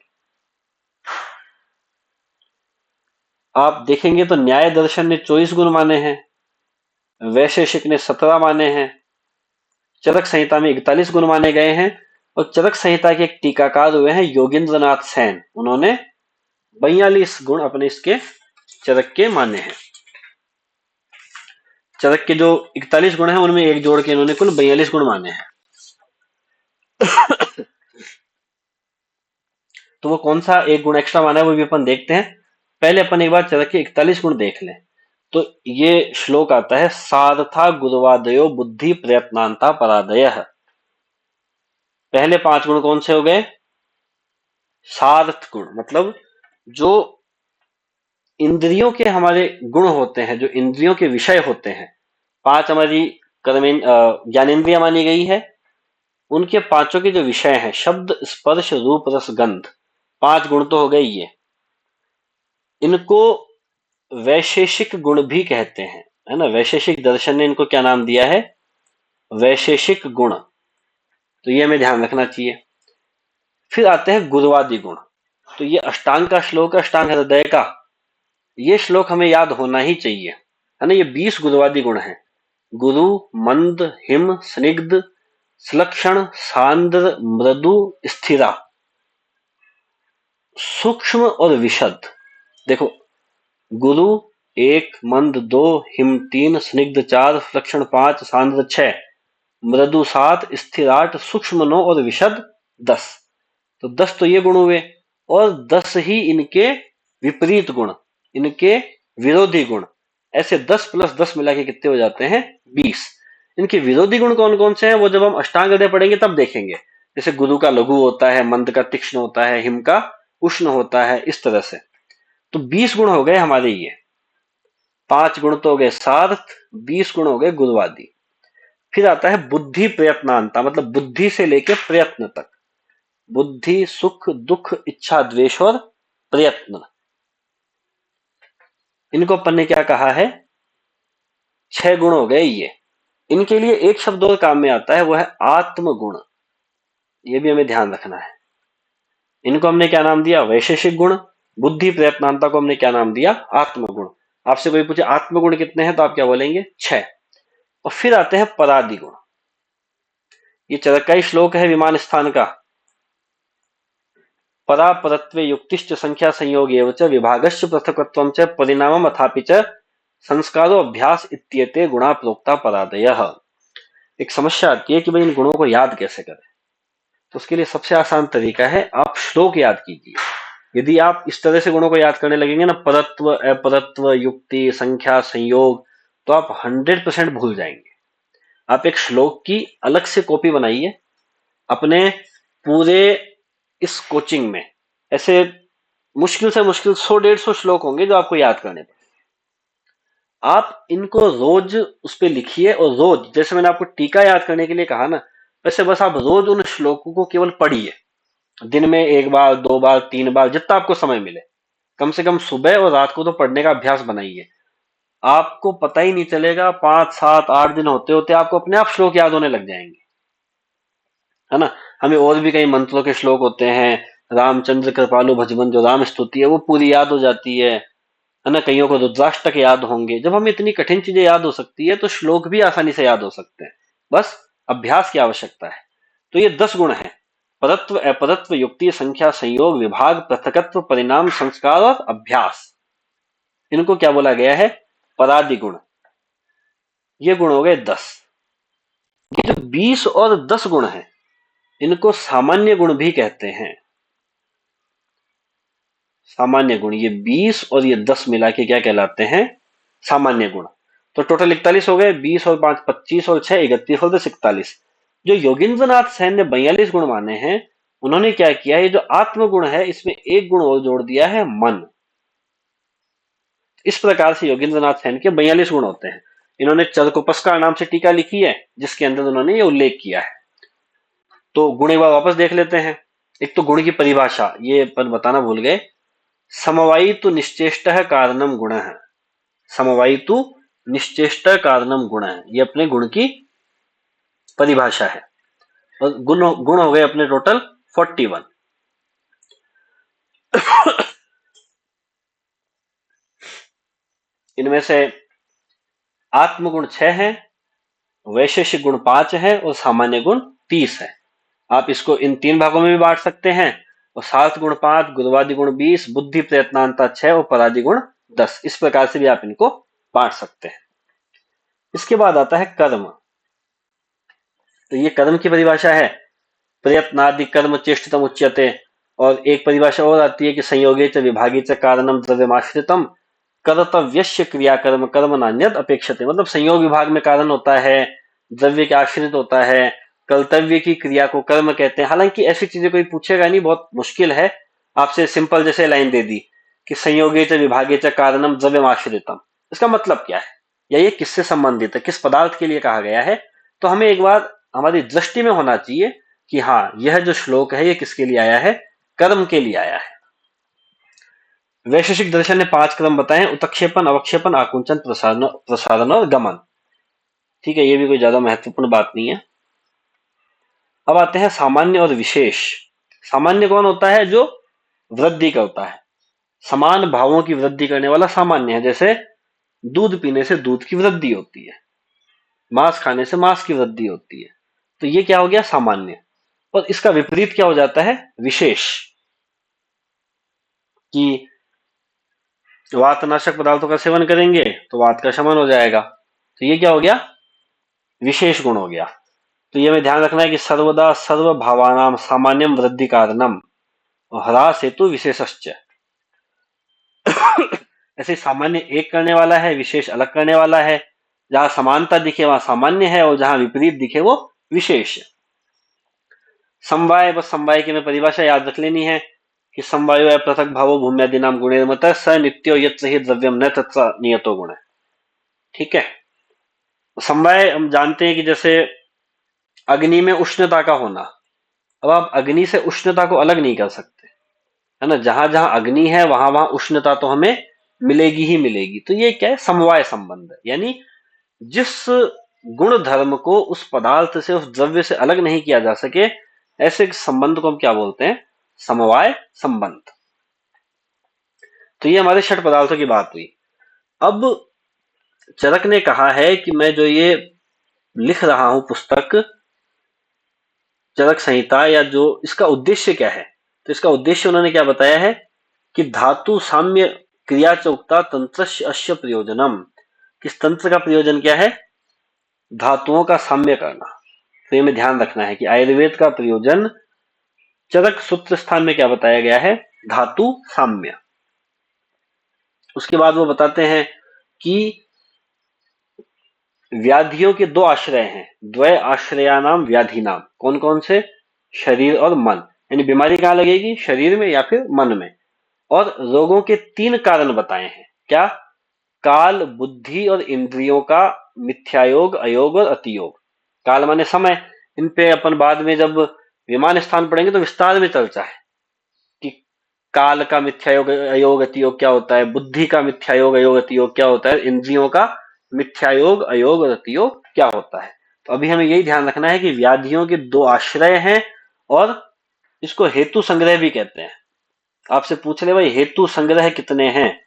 आप देखेंगे तो न्याय दर्शन ने 24 गुण माने हैं, वैशेषिक ने 17 माने हैं, चरक संहिता में 41 गुण माने गए हैं। और चरक संहिता के एक टीकाकार हुए हैं योगेंद्र नाथ सेन, उन्होंने 42 गुण अपने इसके चरक के माने हैं। चरक के जो 41 गुण हैं उनमें एक जोड़ के इन्होंने कुल 42 गुण माने हैं। तो वो कौन सा एक गुण एक्स्ट्रा माना है वो भी अपन देखते हैं। पहले अपन एक बार चरक के 41 गुण देख लें। तो ये श्लोक आता है सारथा गुरुवादयो बुद्धि प्रयत्नांता परादय। पहले 5 गुण कौन से हो गए? सार्थ गुण, मतलब जो इंद्रियों के हमारे गुण होते हैं, जो इंद्रियों के विषय होते हैं। 5 हमारी ज्ञानेन्द्रिया मानी गई है, उनके पांचों के जो विषय हैं, शब्द, स्पर्श, रूप, रस, गंध, 5 गुण तो हो गए ये। इनको वैशेषिक गुण भी कहते हैं, है ना। वैशेषिक दर्शन ने इनको क्या नाम दिया है? वैशेषिक गुण। तो ये हमें ध्यान रखना चाहिए। फिर आते हैं गुरुवादि गुण। तो ये अष्टांग का श्लोक है, अष्टांग हृदय का। ये श्लोक हमें याद होना ही चाहिए, है ना। ये 20 गुरुवादि गुण हैं। गुरु, मंद, हिम, स्निग्ध, सुलक्षण, सांद्र, मृदु, स्थिरा, सूक्ष्म और विशद। देखो, गुरु 1, मंद 2, हिम 3, स्निग्ध 4, सुलक्षण 5, सांद्र 6, मृदु 7, स्थिर 8, सूक्ष्म 9 और विशद 10। तो 10 तो ये गुण हुए, और 10 ही इनके विपरीत गुण, इनके विरोधी गुण। ऐसे 10 प्लस 10 मिला के कितने हो जाते हैं? 20। इनके विरोधी गुण कौन कौन से हैं वो जब हम अष्टांग हृदय पढ़ेंगे तब देखेंगे। जैसे गुरु का लघु होता है, मंद का तीक्ष्ण होता है, हिम का उष्ण होता है, इस तरह से। तो 20 गुण हो गए हमारे ये। 5 गुण तो हो गए सार्थ, 20 गुण हो गए गुरुवादी। फिर आता है बुद्धि प्रयत्नांता, मतलब बुद्धि से लेकर प्रयत्न तक। बुद्धि, सुख, दुख, इच्छा, द्वेष और प्रयत्न। इनको अपन ने क्या कहा है? 6 गुण हो गए ये। इनके लिए एक शब्द और काम में आता है, वो है आत्मगुण। ये भी हमें ध्यान रखना है। इनको हमने क्या नाम दिया? वैशेषिक गुण। बुद्धि, प्रयत्नांता को हमने क्या नाम दिया? आत्मगुण। आपसे कोई पूछे आत्मगुण कितने हैं तो आप क्या बोलेंगे? 6। और फिर आते हैं परादि गुण। ये चरक का ही श्लोक है विमान स्थान का। परा परत्वे युक्तिश्च संख्या संयोग एव च विभागश्च पृथक्त्वं च परिणामम् अथापि च संस्कारो अभ्यास इत्येते गुणा प्रोक्ता परादयः। एक समस्या आती है कि भाई इन गुणों को याद कैसे करें। तो उसके लिए सबसे आसान तरीका है, आप श्लोक याद कीजिए। यदि आप इस तरह से गुणों को याद करने लगेंगे ना, परत्व, अपरत्व, युक्ति, संख्या, संयोग, तो आप 100% भूल जाएंगे। आप एक श्लोक की अलग से कॉपी बनाइए अपने पूरे इस कोचिंग में। ऐसे मुश्किल से मुश्किल 100-150 श्लोक होंगे जो आपको याद करने पड़ेंगे। आप इनको रोज उस पर लिखिए, और रोज, जैसे मैंने आपको टीका याद करने के लिए कहा ना, वैसे बस आप रोज उन श्लोकों को केवल पढ़िए। दिन में 1 बार, 2 बार, 3 बार, जितना आपको समय मिले। कम से कम सुबह और रात को तो पढ़ने का अभ्यास बनाइए। आपको पता ही नहीं चलेगा, 5, 7, 8 दिन होते होते आपको अपने आप श्लोक याद होने लग जाएंगे, है ना। हमें और भी कई मंत्रों के श्लोक होते हैं। रामचंद्र कृपालु भजवन, जो राम स्तुति है, वो पूरी याद हो जाती है ना। कईयों को रुद्राष्टक याद होंगे। जब हमें इतनी कठिन चीजें याद हो सकती है तो श्लोक भी आसानी से याद हो सकते हैं। बस अभ्यास की आवश्यकता है। तो ये 10 गुण हैं: परत्व, अपरत्व, युक्ति, संख्या, संयोग, विभाग, पृथकत्व, परिणाम, संस्कार और अभ्यास। इनको क्या बोला गया है? परादि गुण। ये गुण हो गए 10। ये जो 20 और 10 गुण हैं, इनको सामान्य गुण भी कहते हैं। सामान्य गुण, ये 20 और ये 10 मिला के क्या कहलाते हैं? सामान्य गुण। तो टोटल 41 हो गए। 20 और 5 25 और 6 31 और 10 41। जो योगेंद्रनाथ सेन ने 42 गुण माने हैं, उन्होंने क्या किया? ये जो आत्मगुण है, इसमें एक गुण और जोड़ दिया है, मन। इस प्रकार से योगेंद्रनाथ सेन के 42 गुण होते हैं। इन्होंने चरकोपस्कार नाम से टीका लिखी है, जिसके अंदर उन्होंने ये उल्लेख किया है। तो गुण एक बार वापस देख लेते हैं। एक तो गुण की परिभाषा ये पर बताना भूल गए। समवायितु निश्चेष्टः कारणम गुणः। समवायितु निश्चेष्ट कारणम गुण है, ये अपने गुण की परिभाषा है। और गुण गुण हो गए अपने टोटल 41। इनमें से आत्मगुण 6 हैं, वैशेषिक गुण 5 है और सामान्य गुण 30 है। आप इसको इन 3 भागों में भी बांट सकते हैं। और सार्थ गुण 5, गुरुवादि गुण 20, बुद्धि प्रयत्नांता 6 और परादि गुण 10। इस प्रकार से भी आप इनको बांट सकते हैं। इसके बाद आता है कर्म। तो ये कर्म की परिभाषा है, प्रयत्नादि कर्म चेष्टितम उच्यते। और एक परिभाषा और आती है कि संयोगे च विभागे च कारणम द्रव्यमाश्रितम कर्तव्यस्य क्रियाकर्म कर्म नान्यद अपेक्षते। मतलब संयोग विभाग में कारण होता है, द्रव्य के आश्रित होता है, कर्तव्य की क्रिया को कर्म कहते हैं। हालांकि ऐसी चीजें कोई पूछेगा नहीं, बहुत मुश्किल है। आपसे सिंपल जैसे लाइन दे दी कि संयोगे च विभागे च कारणम द्रव्यमाश्रितम, इसका मतलब क्या है, या ये किससे संबंधित है, किस पदार्थ के लिए कहा गया है। तो हमें एक बार हमारी दृष्टि में होना चाहिए कि हाँ, यह जो श्लोक है ये किसके लिए आया है? कर्म के लिए आया है। वैशेषिक दर्शन ने 5 क्रम बताए: उत्क्षेपण, अवक्षेपण, आकुंचन, प्रसारण प्रसारण और गमन। ठीक है, ये भी कोई ज्यादा महत्वपूर्ण बात नहीं है। अब आते हैं सामान्य और विशेष। सामान्य कौन होता है? जो वृद्धि करता है, समान भावों की वृद्धि करने वाला सामान्य है। जैसे दूध पीने से दूध की वृद्धि होती है, मांस खाने से मांस की वृद्धि होती है। तो ये क्या हो गया? सामान्य। और इसका विपरीत क्या हो जाता है? विशेष। कि वातनाशक पदार्थों का सेवन करेंगे तो वात का शमन हो जाएगा। तो ये क्या हो गया? विशेष गुण हो गया। तो ये हमें ध्यान रखना है कि सर्वदा सर्व भावानाम सामान्यम वृद्धि कारणम और ह्रास हेतु विशेषश्च। ऐसे सामान्य एक करने वाला है, विशेष अलग करने वाला है। जहां समानता दिखे वहां सामान्य है, और जहां विपरीत दिखे वो विशेष। समवाय, बस समवाय की हमें परिभाषा याद रख लेनी है कि समवायो पृथक भावो भूम्यादि नाम गुणे मत स नित्यो यत्र ही द्रव्यम न तत्र नियतो गुण। ठीक है। समवाय हम जानते हैं कि जैसे अग्नि में उष्णता का होना, अब आप अग्नि से उष्णता को अलग नहीं कर सकते, है ना। जहां जहां अग्नि है वहां वहां उष्णता तो हमें मिलेगी ही मिलेगी। तो ये क्या है, समवाय संबंध है, यानी जिस गुण धर्म को उस पदार्थ से, उस द्रव्य से अलग नहीं किया जा सके, ऐसे संबंध को हम क्या बोलते हैं, समवाय संबंध। तो ये हमारे षट पदार्थों की बात हुई। अब चरक ने कहा है कि मैं जो ये लिख रहा हूं पुस्तक चरक संहिता, या जो इसका उद्देश्य क्या है, तो इसका उद्देश्य उन्होंने क्या बताया है कि धातु साम्य क्रिया चौक्ता तंत्रस्य अस्य प्रयोजनम। किस तंत्र का प्रयोजन क्या है, धातुओं का साम्य करना। तो ये में ध्यान रखना है कि आयुर्वेद का प्रयोजन चरक सूत्र स्थान में क्या बताया गया है, धातु साम्य। उसके बाद वो बताते हैं कि व्याधियों के दो आश्रय हैं, द्वय आश्रयानाम व्याधि नाम। कौन कौन से, शरीर और मन, यानी बीमारी कहां लगेगी, शरीर में या फिर मन में। और रोगों के तीन कारण बताए हैं, क्या, काल, बुद्धि और इंद्रियों का मिथ्यायोग, अयोग और अतियोग। काल माने समय, इन पे अपन बाद में जब विमान स्थान पढ़ेंगे तो विस्तार में चर्चा है कि काल का मिथ्यायोग, अयोग, अतियोग क्या होता है, बुद्धि का मिथ्यायोग, अयोग, अतियोग क्या होता है, इंद्रियों का मिथ्यायोग, अयोग और अतियोग क्या होता है। तो अभी हमें यही ध्यान रखना है कि व्याधियों के दो आश्रय हैं, और इसको हेतु संग्रह भी कहते हैं। आपसे पूछ ले भाई हेतु संग्रह कितने हैं,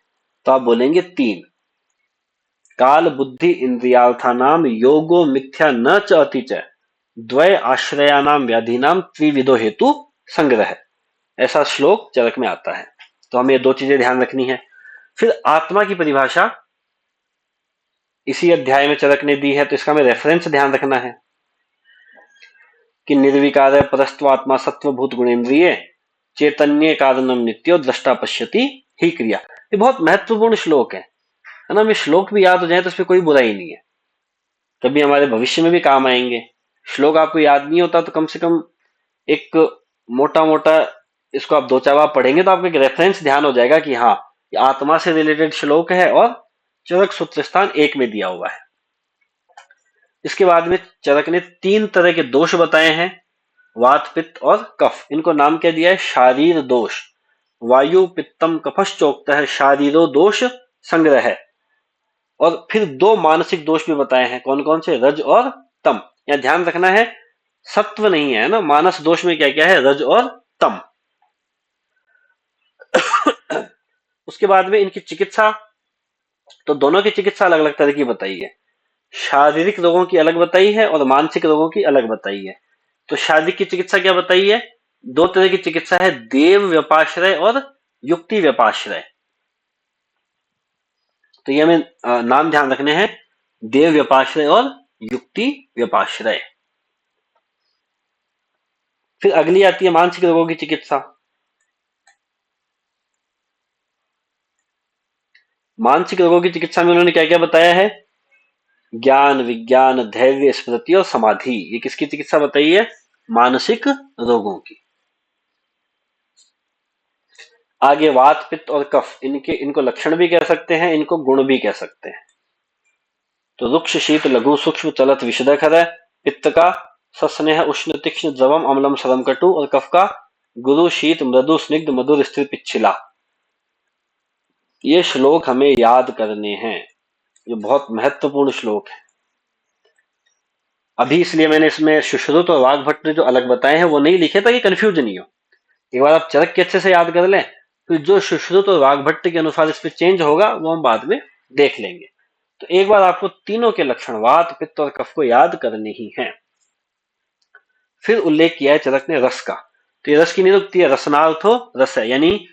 तो आप बोलेंगे तीन। काल, बुद्धि, इंद्रियार्थानाम योगो मिथ्या न च अति च द्वय आश्रयानाम व्याधिनाम त्रिविधो हेतु संग्रह। ऐसा श्लोक चरक में आता है। तो हमें ये दो चीजें ध्यान रखनी है। फिर आत्मा की परिभाषा इसी अध्याय में चरक ने दी है, तो इसका हमें रेफरेंस ध्यान रखना है कि निर्विकार परस्त्वात्मा सत्वभूत गुणेन्द्रिय चैतन्य कारणम नित्यो दृष्टा पश्यति ही क्रिया। ये बहुत महत्वपूर्ण श्लोक है ना। हमें श्लोक भी याद हो जाए तो इसमें कोई बुराई नहीं है, कभी हमारे भविष्य में भी काम आएंगे। श्लोक आपको याद नहीं होता तो कम से कम एक मोटा मोटा इसको आप दो चार बार पढ़ेंगे तो आपको एक रेफरेंस ध्यान हो जाएगा कि हाँ ये आत्मा से रिलेटेड श्लोक है और चरक सूत्र स्थान एक में दिया हुआ है। इसके बाद में चरक ने तीन तरह के दोष बताए हैं, वात, पित्त और कफ। इनको नाम क्या दिया है, शारीर दोष। वायु पित्तम कफश्चोक्त है, शारीरो दोष संग्रह है। और फिर दो मानसिक दोष भी बताए हैं, कौन कौन से, रज और तम। यहां ध्यान रखना है सत्व नहीं है ना, मानस दोष में क्या क्या है, रज और तम। उसके बाद में इनकी चिकित्सा, तो दोनों की चिकित्सा अलग अलग तरह की बताई है। शारीरिक रोगों की अलग बताई है और मानसिक रोगों की अलग बताई है। तो शारीरिक की चिकित्सा क्या बताई है, दो तरह की चिकित्सा है, देव व्यपाश्रय और युक्ति व्यपाश्रय। तो ये हमें नाम ध्यान रखने हैं, देव व्यपाश्रय और युक्ति व्यपाश्रय। फिर अगली आती है मानसिक रोगों की चिकित्सा। मानसिक रोगों की चिकित्सा में उन्होंने क्या क्या बताया है, ज्ञान, विज्ञान, धैर्य, स्मृति और समाधि। ये किसकी चिकित्सा बताई है, मानसिक रोगों की। आगे वात, पित्त और कफ, इनको लक्षण भी कह सकते हैं, इनको गुण भी कह सकते हैं। तो रुक्ष, शीत, लघु, सूक्ष्म, चलत, विशदखर है। पित्त का सस्नेह, उष्ण, तीक्ष्ण, द्रवम, अम्लम, सरम, कटु। और कफ का गुरु, शीत, मृदु, स्निग्ध, मधुर, स्थिर, पिच्छिला। ये श्लोक हमें याद करने हैं, ये बहुत महत्वपूर्ण श्लोक है। अभी इसलिए मैंने इसमें सुश्रुत और वाग्भट ने जो अलग बताए हैं वो नहीं लिखे ताकि कंफ्यूज नहीं हो। एक बार आप चरक के अच्छे से याद कर लें, फिर जो सुश्रुत और वाग्भट्ट के अनुसार इस पे चेंज होगा वो हम बाद में देख लेंगे। तो एक बार आपको तीनों के लक्षण वात, पित्त और कफ को याद करने ही हैं। फिर उल्लेख किया है चरक ने रस का। तो ये रस की निरुक्ति है, रसनार्थो रस है, यानी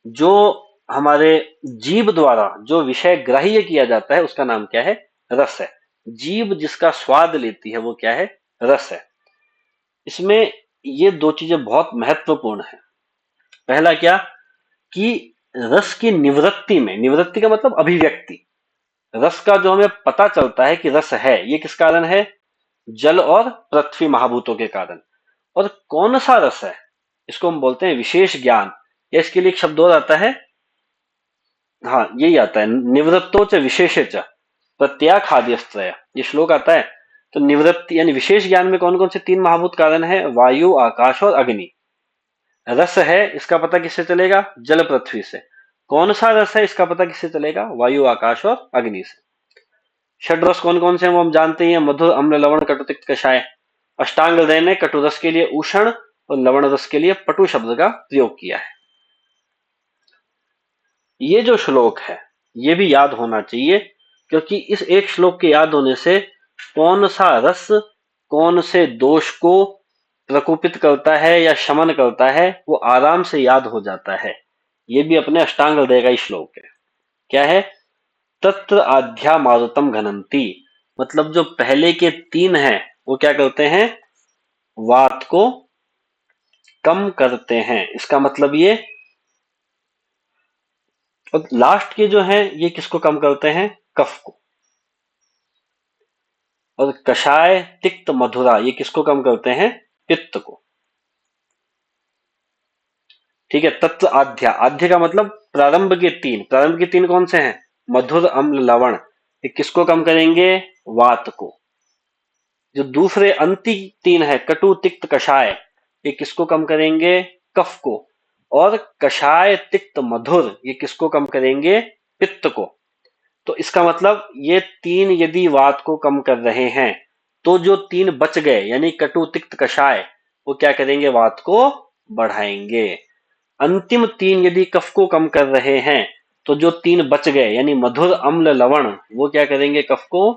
जो हमारे जीव द्वारा जो विषय ग्राह्य किया जाता है उसका नाम क्या है, रस है। जीव जिसका स्वाद लेती है वो क्या है, रस है। इसमें ये दो चीजें बहुत महत्वपूर्ण है। पहला क्या कि रस की निवृत्ति में, निवृत्ति का मतलब अभिव्यक्ति, रस का जो हमें पता चलता है कि रस है, ये किस कारण है, जल और पृथ्वी महाभूतों के कारण। और कौन सा रस है, इसको हम बोलते हैं विशेष ज्ञान, या इसके लिए एक शब्द और आता है, हाँ यही आता है, निवृत्तो च विशेषे च प्रत्याखाद्यस्त्रय। ये श्लोक आता है तो निवृत्ति यानी विशेष ज्ञान में कौन कौन से तीन महाभूत कारण है? वायु, आकाश और अग्नि। रस है, इसका पता किससे चलेगा? जल पृथ्वी से। कौन सा रस है, इसका पता किससे चलेगा? वायु, आकाश और अग्नि से। षड रस कौन कौन से हैं वो हम जानते ही हैं, मधुर, अम्ल, लवण, कटु, तिक्त, कषाय। अष्टांग हृदय ने कटु रस के लिए उषण और लवण रस के लिए पटु शब्द का प्रयोग किया है। ये जो श्लोक है ये भी याद होना चाहिए, क्योंकि इस एक श्लोक के याद होने से कौन सा रस कौन से दोष को प्रकोपित करता है या शमन करता है वो आराम से याद हो जाता है। ये भी अपने अष्टांग हृदय का ही श्लोक है। क्या है? तत्र आध्या मारुतम घनंती, मतलब जो पहले के तीन हैं वो क्या करते हैं? वात को कम करते हैं। इसका मतलब ये, और लास्ट के जो हैं ये किसको कम करते हैं? कफ को। और कषाय, तिक्त, मधुरा ये किसको कम करते हैं? पित्त को। ठीक है। तत्व आध्या, आध्य का मतलब प्रारंभ के तीन। प्रारंभ के तीन कौन से हैं? मधुर, अम्ल, लवण। ये किसको कम करेंगे? वात को। जो दूसरे अंतिम तीन है कटु, तिक्त, कषाय, ये किसको कम करेंगे? कफ को। और कषाय, तिक्त, मधुर ये किसको कम करेंगे? पित्त को। तो इसका मतलब ये तीन यदि वात को कम कर रहे हैं तो जो तीन बच गए यानी कटु, तिक्त, कषाय वो क्या करेंगे? वात को बढ़ाएंगे। अंतिम तीन यदि कफ को कम कर रहे हैं तो जो तीन बच गए यानी मधुर, अम्ल, लवण वो क्या करेंगे? कफ को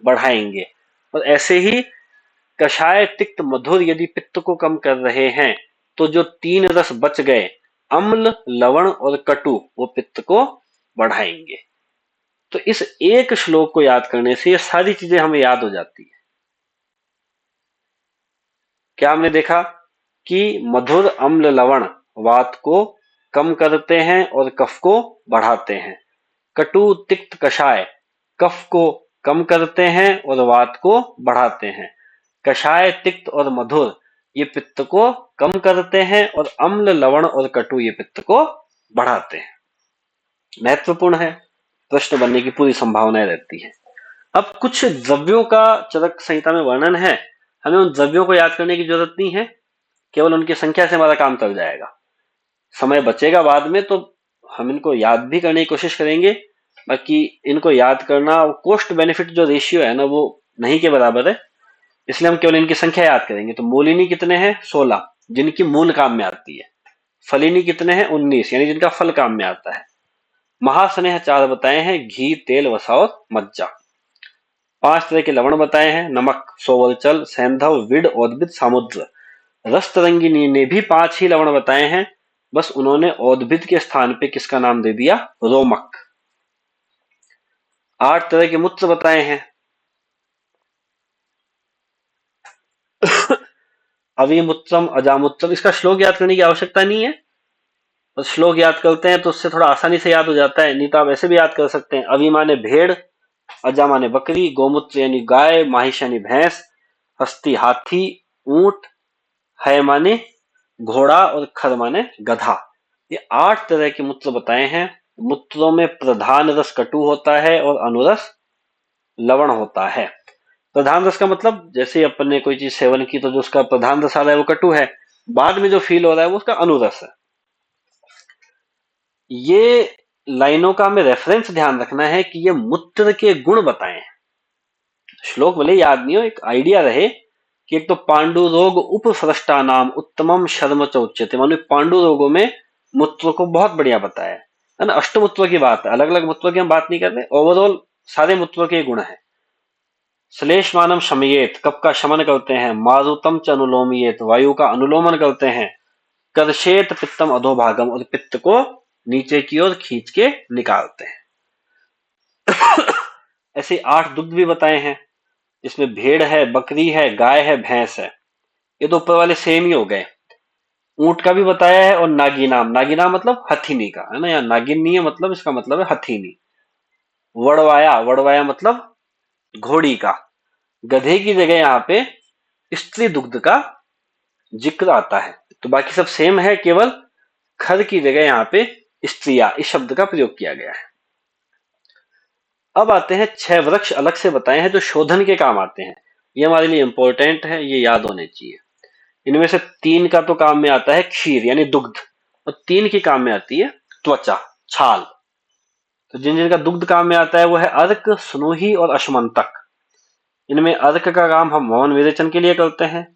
बढ़ाएंगे। और ऐसे ही कषाय, तिक्त, मधुर यदि पित्त को कम कर रहे हैं तो जो तीन रस बच गए अम्ल, लवण और कटु वो पित्त को बढ़ाएंगे। तो इस एक श्लोक को याद करने से ये सारी चीजें हमें याद हो जाती है। क्या हमने देखा कि मधुर, अम्ल, लवण वात को कम करते हैं और कफ को बढ़ाते हैं। कटु, तिक्त, कषाय कफ को कम करते हैं और वात को बढ़ाते हैं। कषाय, तिक्त और मधुर ये पित्त को कम करते हैं और अम्ल, लवण और कटु ये पित्त को बढ़ाते हैं। महत्वपूर्ण है, प्रश्न बनने की पूरी संभावना रहती है। अब कुछ द्रव्यों का चरक संहिता में वर्णन है, हमें उन द्रव्यों को याद करने की जरूरत नहीं है, केवल उनकी संख्या से हमारा काम चल जाएगा। समय बचेगा बाद में तो हम इनको याद भी करने की कोशिश करेंगे, बाकी इनको याद करना कॉस्ट बेनिफिट जो रेशियो है ना वो नहीं के बराबर है, इसलिए हम केवल इनकी संख्या याद करेंगे। तो मूलिनी कितने हैं? 16, जिनकी मूल काम में आती है। फलिनी कितने हैं? 19, यानी जिनका फल काम में आता है। महास्नेह 4 बताए हैं, घी, तेल, वसा और मज्जा। 5 तरह के लवण बताए हैं, नमक, सोवलचल, सैंधव, विड, औद्भिद, सामुद्र। रस तरंगिनी ने भी 5 ही लवण बताए हैं, बस उन्होंने औद्भिद के स्थान पे किसका नाम दे दिया? रोमक। 8 तरह के मूत्र बताए हैं, अविमूत्रम, अजामूत्रम। इसका श्लोक याद करने की आवश्यकता नहीं है, बस श्लोक याद करते हैं तो उससे थोड़ा आसानी से याद हो जाता है, नहीं तो आप ऐसे भी याद कर सकते हैं। अवी माने भेड़, अजा माने बकरी, गोमूत्र यानी गाय, माहिष यानी भैंस, हस्ती हाथी, ऊंट, है माने घोड़ा और खर माने गधा। ये 8 तरह के मूत्र बताए हैं। मूत्रों में प्रधान रस कटु होता है और अनुरस लवण होता है। प्रधान रस का मतलब जैसे अपन ने कोई चीज सेवन की तो जो उसका प्रधान रस आ रहा है वो कटु है, बाद में जो फील हो रहा है वो उसका अनुरस है। ये लाइनों का हमें रेफरेंस ध्यान रखना है कि ये मूत्र के गुण बताए हैं। श्लोक भले याद नहीं हो, एक आइडिया रहे कि एक तो पांडु रोग उपसृष्टा नाम उत्तमम शर्म च उच्यते, मानो पांडु रोगों में मूत्र को बहुत बढ़िया बताया है ना। अष्टमूत्र की बात है, अलग अलग मूत्रों की हम बात नहीं कर रहे, ओवरऑल सारे मूत्रों के गुण है। श्लेषमानम शमयेत, कफ का शमन करते हैं। मारुतम च अनुलोमयेत, वायु का अनुलोमन करते हैं। कर्षेत पित्तम अधोभागम, और पित्त को नीचे की ओर खींच के निकालते हैं। ऐसे 8 दुग्ध भी बताए हैं, इसमें भेड़ है, बकरी है, गाय है, भैंस है। ये तो ऊपर वाले सेम ही हो गए। ऊंट का भी बताया है और नागिनाम, नागिनाम मतलब हथिनी का है ना, यहाँ नागिनी है मतलब इसका मतलब है हथिनी। वड़वाया, वड़वाया मतलब घोड़ी का। गधे की जगह यहाँ पे स्त्री दुग्ध का जिक्र आता है, तो बाकी सब सेम है, केवल खर की जगह यहाँ पे स्त्रिया इस शब्द का प्रयोग किया गया है। अब आते हैं 6 वृक्ष अलग से बताए हैं जो शोधन के काम आते हैं। ये हमारे लिए इंपॉर्टेंट है, ये याद होने चाहिए। इनमें से 3 का तो काम में आता है क्षीर यानी दुग्ध, और 3 की काम में आती है त्वचा, छाल। तो जिन जिनका दुग्ध काम में आता है वो है अर्क, स्नूही और अश्मंतक। इनमें अर्क का काम हम वमन विरेचन के लिए करते हैं,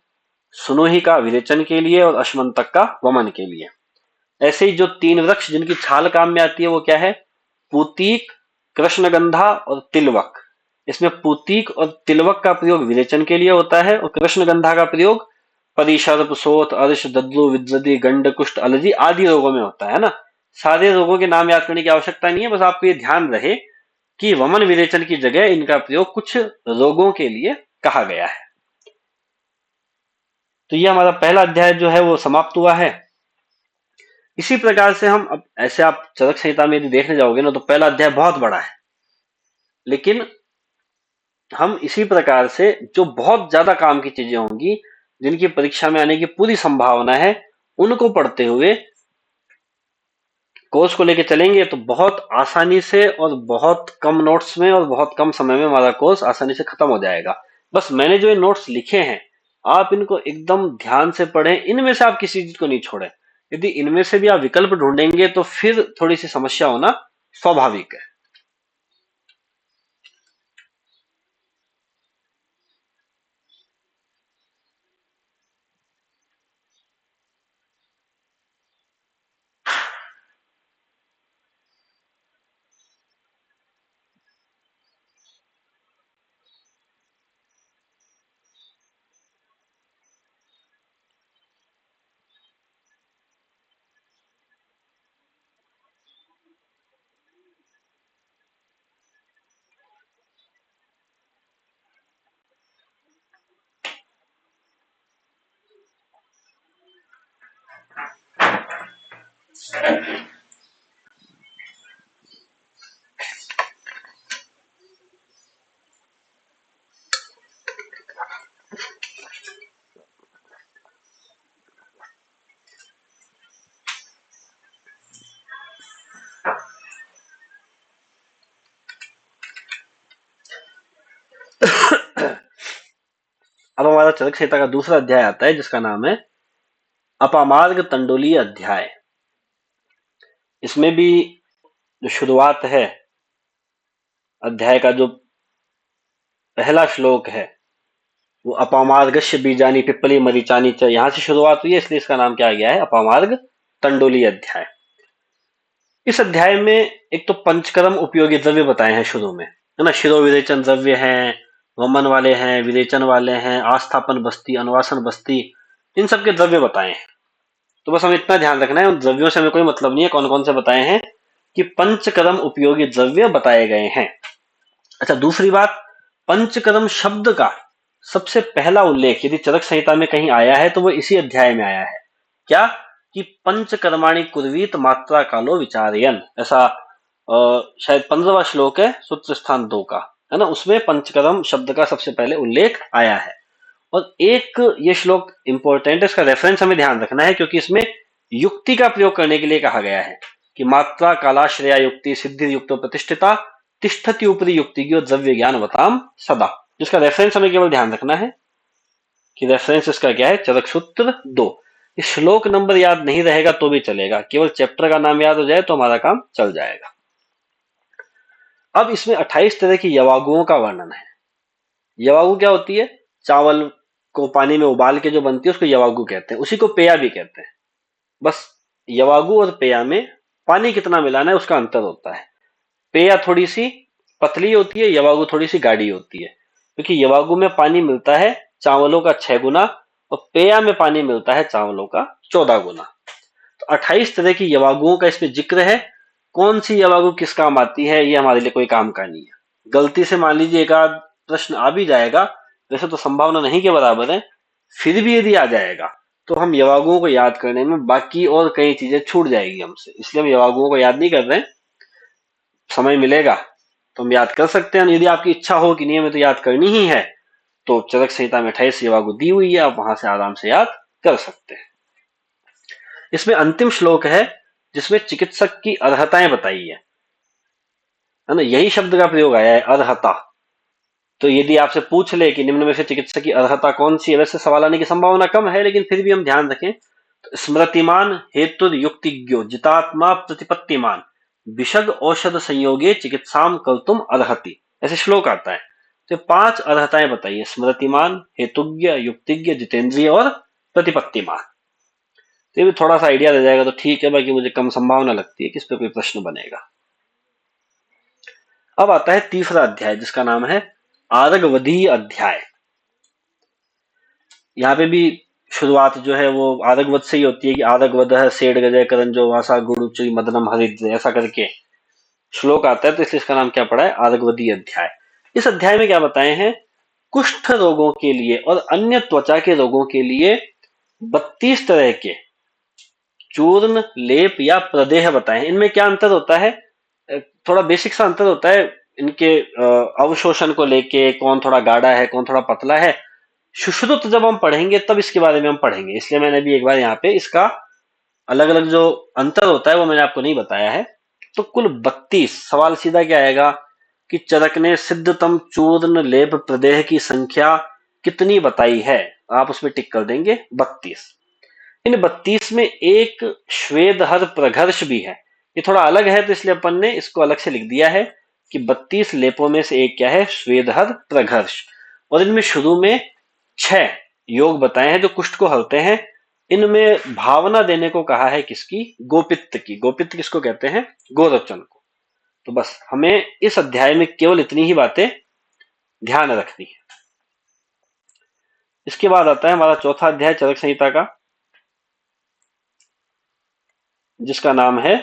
स्नूही का विरेचन के लिए और अश्मंतक का वमन के लिए। ऐसे ही जो 3 वृक्ष जिनकी छाल काम में आती है वो क्या है, पूतीक, कृष्णगंधा और तिलवक। इसमें पूतीक और तिलवक का प्रयोग विरेचन के लिए होता है, और कृष्णगंधा का प्रयोग परिशर्प, शोथ, अर्श, दद्रु, विद्रदी, गंड, कुष्ठ, अलर्जी आदि रोगों में होता है ना। सारे रोगों के नाम याद करने की आवश्यकता नहीं है, बस आपको ये ध्यान रहे कि वमन विरेचन की जगह इनका प्रयोग कुछ रोगों के लिए कहा गया है। तो ये हमारा पहला अध्याय जो है वो समाप्त हुआ है। इसी प्रकार से हम अब ऐसे आप चरक संहिता में यदि देखने जाओगे ना तो पहला अध्याय बहुत बड़ा है, लेकिन हम इसी प्रकार से जो बहुत ज्यादा काम की चीजें होंगी, जिनकी परीक्षा में आने की पूरी संभावना है, उनको पढ़ते हुए कोर्स को लेके चलेंगे तो बहुत आसानी से और बहुत कम नोट्स में और बहुत कम समय में हमारा कोर्स आसानी से खत्म हो जाएगा। बस मैंने जो ये नोट्स लिखे हैं आप इनको एकदम ध्यान से पढ़ें, इनमें से आप किसी चीज को नहीं छोड़ें। यदि इनमें से भी आप विकल्प ढूंढेंगे तो फिर थोड़ी सी समस्या होना स्वाभाविक है। अब हमारा चरक संहिता का दूसरा अध्याय आता है जिसका नाम है अपामार्ग तंडोलीय अध्याय। इसमें भी जो शुरुआत है, अध्याय का जो पहला श्लोक है वो अपामार्गस्य बीजानी पिप्पली मरीचानी च, यहां से शुरुआत हुई है, इसलिए इसका नाम क्या गया है अपामार्ग तंडोली अध्याय। इस अध्याय में एक तो पंचकर्म उपयोगी द्रव्य बताए हैं शुरू में, है ना। शिरो विरेचन द्रव्य हैं, वमन वाले हैं, विरेचन वाले हैं, आस्थापन बस्ती, अनुवासन बस्ती, इन सब के द्रव्य बताए हैं। तो बस हमें इतना ध्यान रखना है, उन द्रव्यों से हमें कोई मतलब नहीं है कौन कौन से बताए हैं, कि पंचकर्म उपयोगी द्रव्य बताए गए हैं। अच्छा, दूसरी बात, पंचकर्म शब्द का सबसे पहला उल्लेख यदि चरक संहिता में कहीं आया है तो वो इसी अध्याय में आया है। क्या कि पंचकर्माणि कुर्वीत मात्रा कालो विचारयन, ऐसा शायद 15वां श्लोक है सूत्र स्थान 2 का, है ना। उसमें पंचकर्म शब्द का सबसे पहले उल्लेख आया है। और एक ये श्लोक इंपॉर्टेंट है, इसका रेफरेंस हमें ध्यान रखना है, क्योंकि इसमें युक्ति का प्रयोग करने के लिए कहा गया है कि मात्रा कालाश्रया युक्ति सिद्धि युक्तो प्रतिष्ठिता तिष्ठति ऊपरी युक्ति की द्रव्य ज्ञान बताम सदा। जिसका रेफरेंस हमें केवल ध्यान रखना है कि रेफरेंस इसका क्या है, चरक सूत्र 2। इस श्लोक नंबर याद नहीं रहेगा तो भी चलेगा, केवल चैप्टर का नाम याद हो जाए तो हमारा काम चल जाएगा। अब इसमें 28 तरह की यवागुओं का वर्णन है। यवागु क्या होती है, चावल को पानी में उबाल के जो बनती है उसको यवागु कहते हैं, उसी को पेया भी कहते हैं। बस यवागु और पेया में पानी कितना मिलाना है उसका अंतर होता है। पेया थोड़ी सी पतली होती है, यवागु थोड़ी सी गाढ़ी होती है, क्योंकि यवागु में पानी मिलता है चावलों का 6 गुना और पेया में पानी मिलता है चावलों का 14 गुना। तो 28 तरह की यवागुओं का इसमें जिक्र है। कौन सी यवागु किस काम आती है ये हमारे लिए कोई काम का नहीं है। गलती से मान लीजिए एक आध प्रश्न आ भी जाएगा, वैसे तो संभावना नहीं के बराबर है, फिर भी यदि आ जाएगा तो हम यवागुओं को याद करने में बाकी और कई चीजें छूट जाएगी हमसे, इसलिए हम यवागुओं को याद नहीं कर रहे हैं। समय मिलेगा तो हम याद कर सकते हैं, यदि आपकी इच्छा हो कि नहीं हमें तो याद करनी ही है तो चरक संहिता में 28 यवागु दी हुई है, आप वहां से आराम से याद कर सकते हैं। इसमें अंतिम श्लोक है जिसमें चिकित्सक की अर्हताएं बताई है ना। यही शब्द का प्रयोग आया है अर्हता, तो यदि आपसे पूछ ले कि निम्न में से चिकित्सक की अर्हता कौन सी है, वैसे सवाल आने की संभावना कम है, लेकिन फिर भी हम ध्यान रखें। तो स्मृतिमान हेतु युक्तिज्ञो जितात्मा प्रतिपत्तिमान विशद औषध संयोगे चिकित्साम कर्तुम अर्हति, ऐसे श्लोक आता है। तो 5 अर्हताएं बताइए, स्मृतिमान, हेतुज्ञ, युक्तिज्ञ, जितेंद्रिय और प्रतिपत्तिमान। तो ये भी थोड़ा सा आइडिया दे जाएगा तो ठीक है, बाकी मुझे कम संभावना लगती है कि इस पे कोई प्रश्न बनेगा। अब आता है तीसरा अध्याय जिसका नाम है आरगवधीय अध्याय। यहाँ पे भी शुरुआत जो है वो आरगवध से ही होती है कि आरगवध है सेड गजय करण जो वासा गुड़ुचुई मदनम हरिद्र, ऐसा करके श्लोक आता है, तो इसलिए इसका नाम क्या पड़ा है, आरगवधीय अध्याय। इस अध्याय में क्या बताए हैं, कुष्ठ रोगों के लिए और अन्य त्वचा के रोगों के लिए 32 तरह के चूर्ण, लेप या प्रदेह बताए हैं। इनमें क्या अंतर होता है, थोड़ा बेसिक सा अंतर होता है इनके अवशोषण को लेके, कौन थोड़ा गाढ़ा है कौन थोड़ा पतला है। सुश्रुत जब हम पढ़ेंगे तब इसके बारे में हम पढ़ेंगे, इसलिए मैंने भी एक बार यहाँ पे इसका अलग अलग जो अंतर होता है वो मैंने आपको नहीं बताया है। तो कुल 32, सवाल सीधा क्या आएगा कि चरक ने सिद्धतम चूर्ण लेप प्रदेह की संख्या कितनी बताई है, आप उसमें टिक कर देंगे 32। इन 32 में एक श्वेदहर प्रघर्ष भी है, ये थोड़ा अलग है तो इसलिए अपन ने इसको अलग से लिख दिया है कि 32 लेपों में से एक क्या है, श्वेदहर प्रघर्ष। और इनमें शुरू में 6 योग बताए हैं जो कुष्ठ को हरते हैं। इनमें भावना देने को कहा है किसकी, गोपित्त की। गोपित्त किसको कहते हैं, गोरोचन को। तो बस हमें इस अध्याय में केवल इतनी ही बातें ध्यान रखनी है। इसके बाद आता है हमारा चौथा अध्याय चरक संहिता का, जिसका नाम है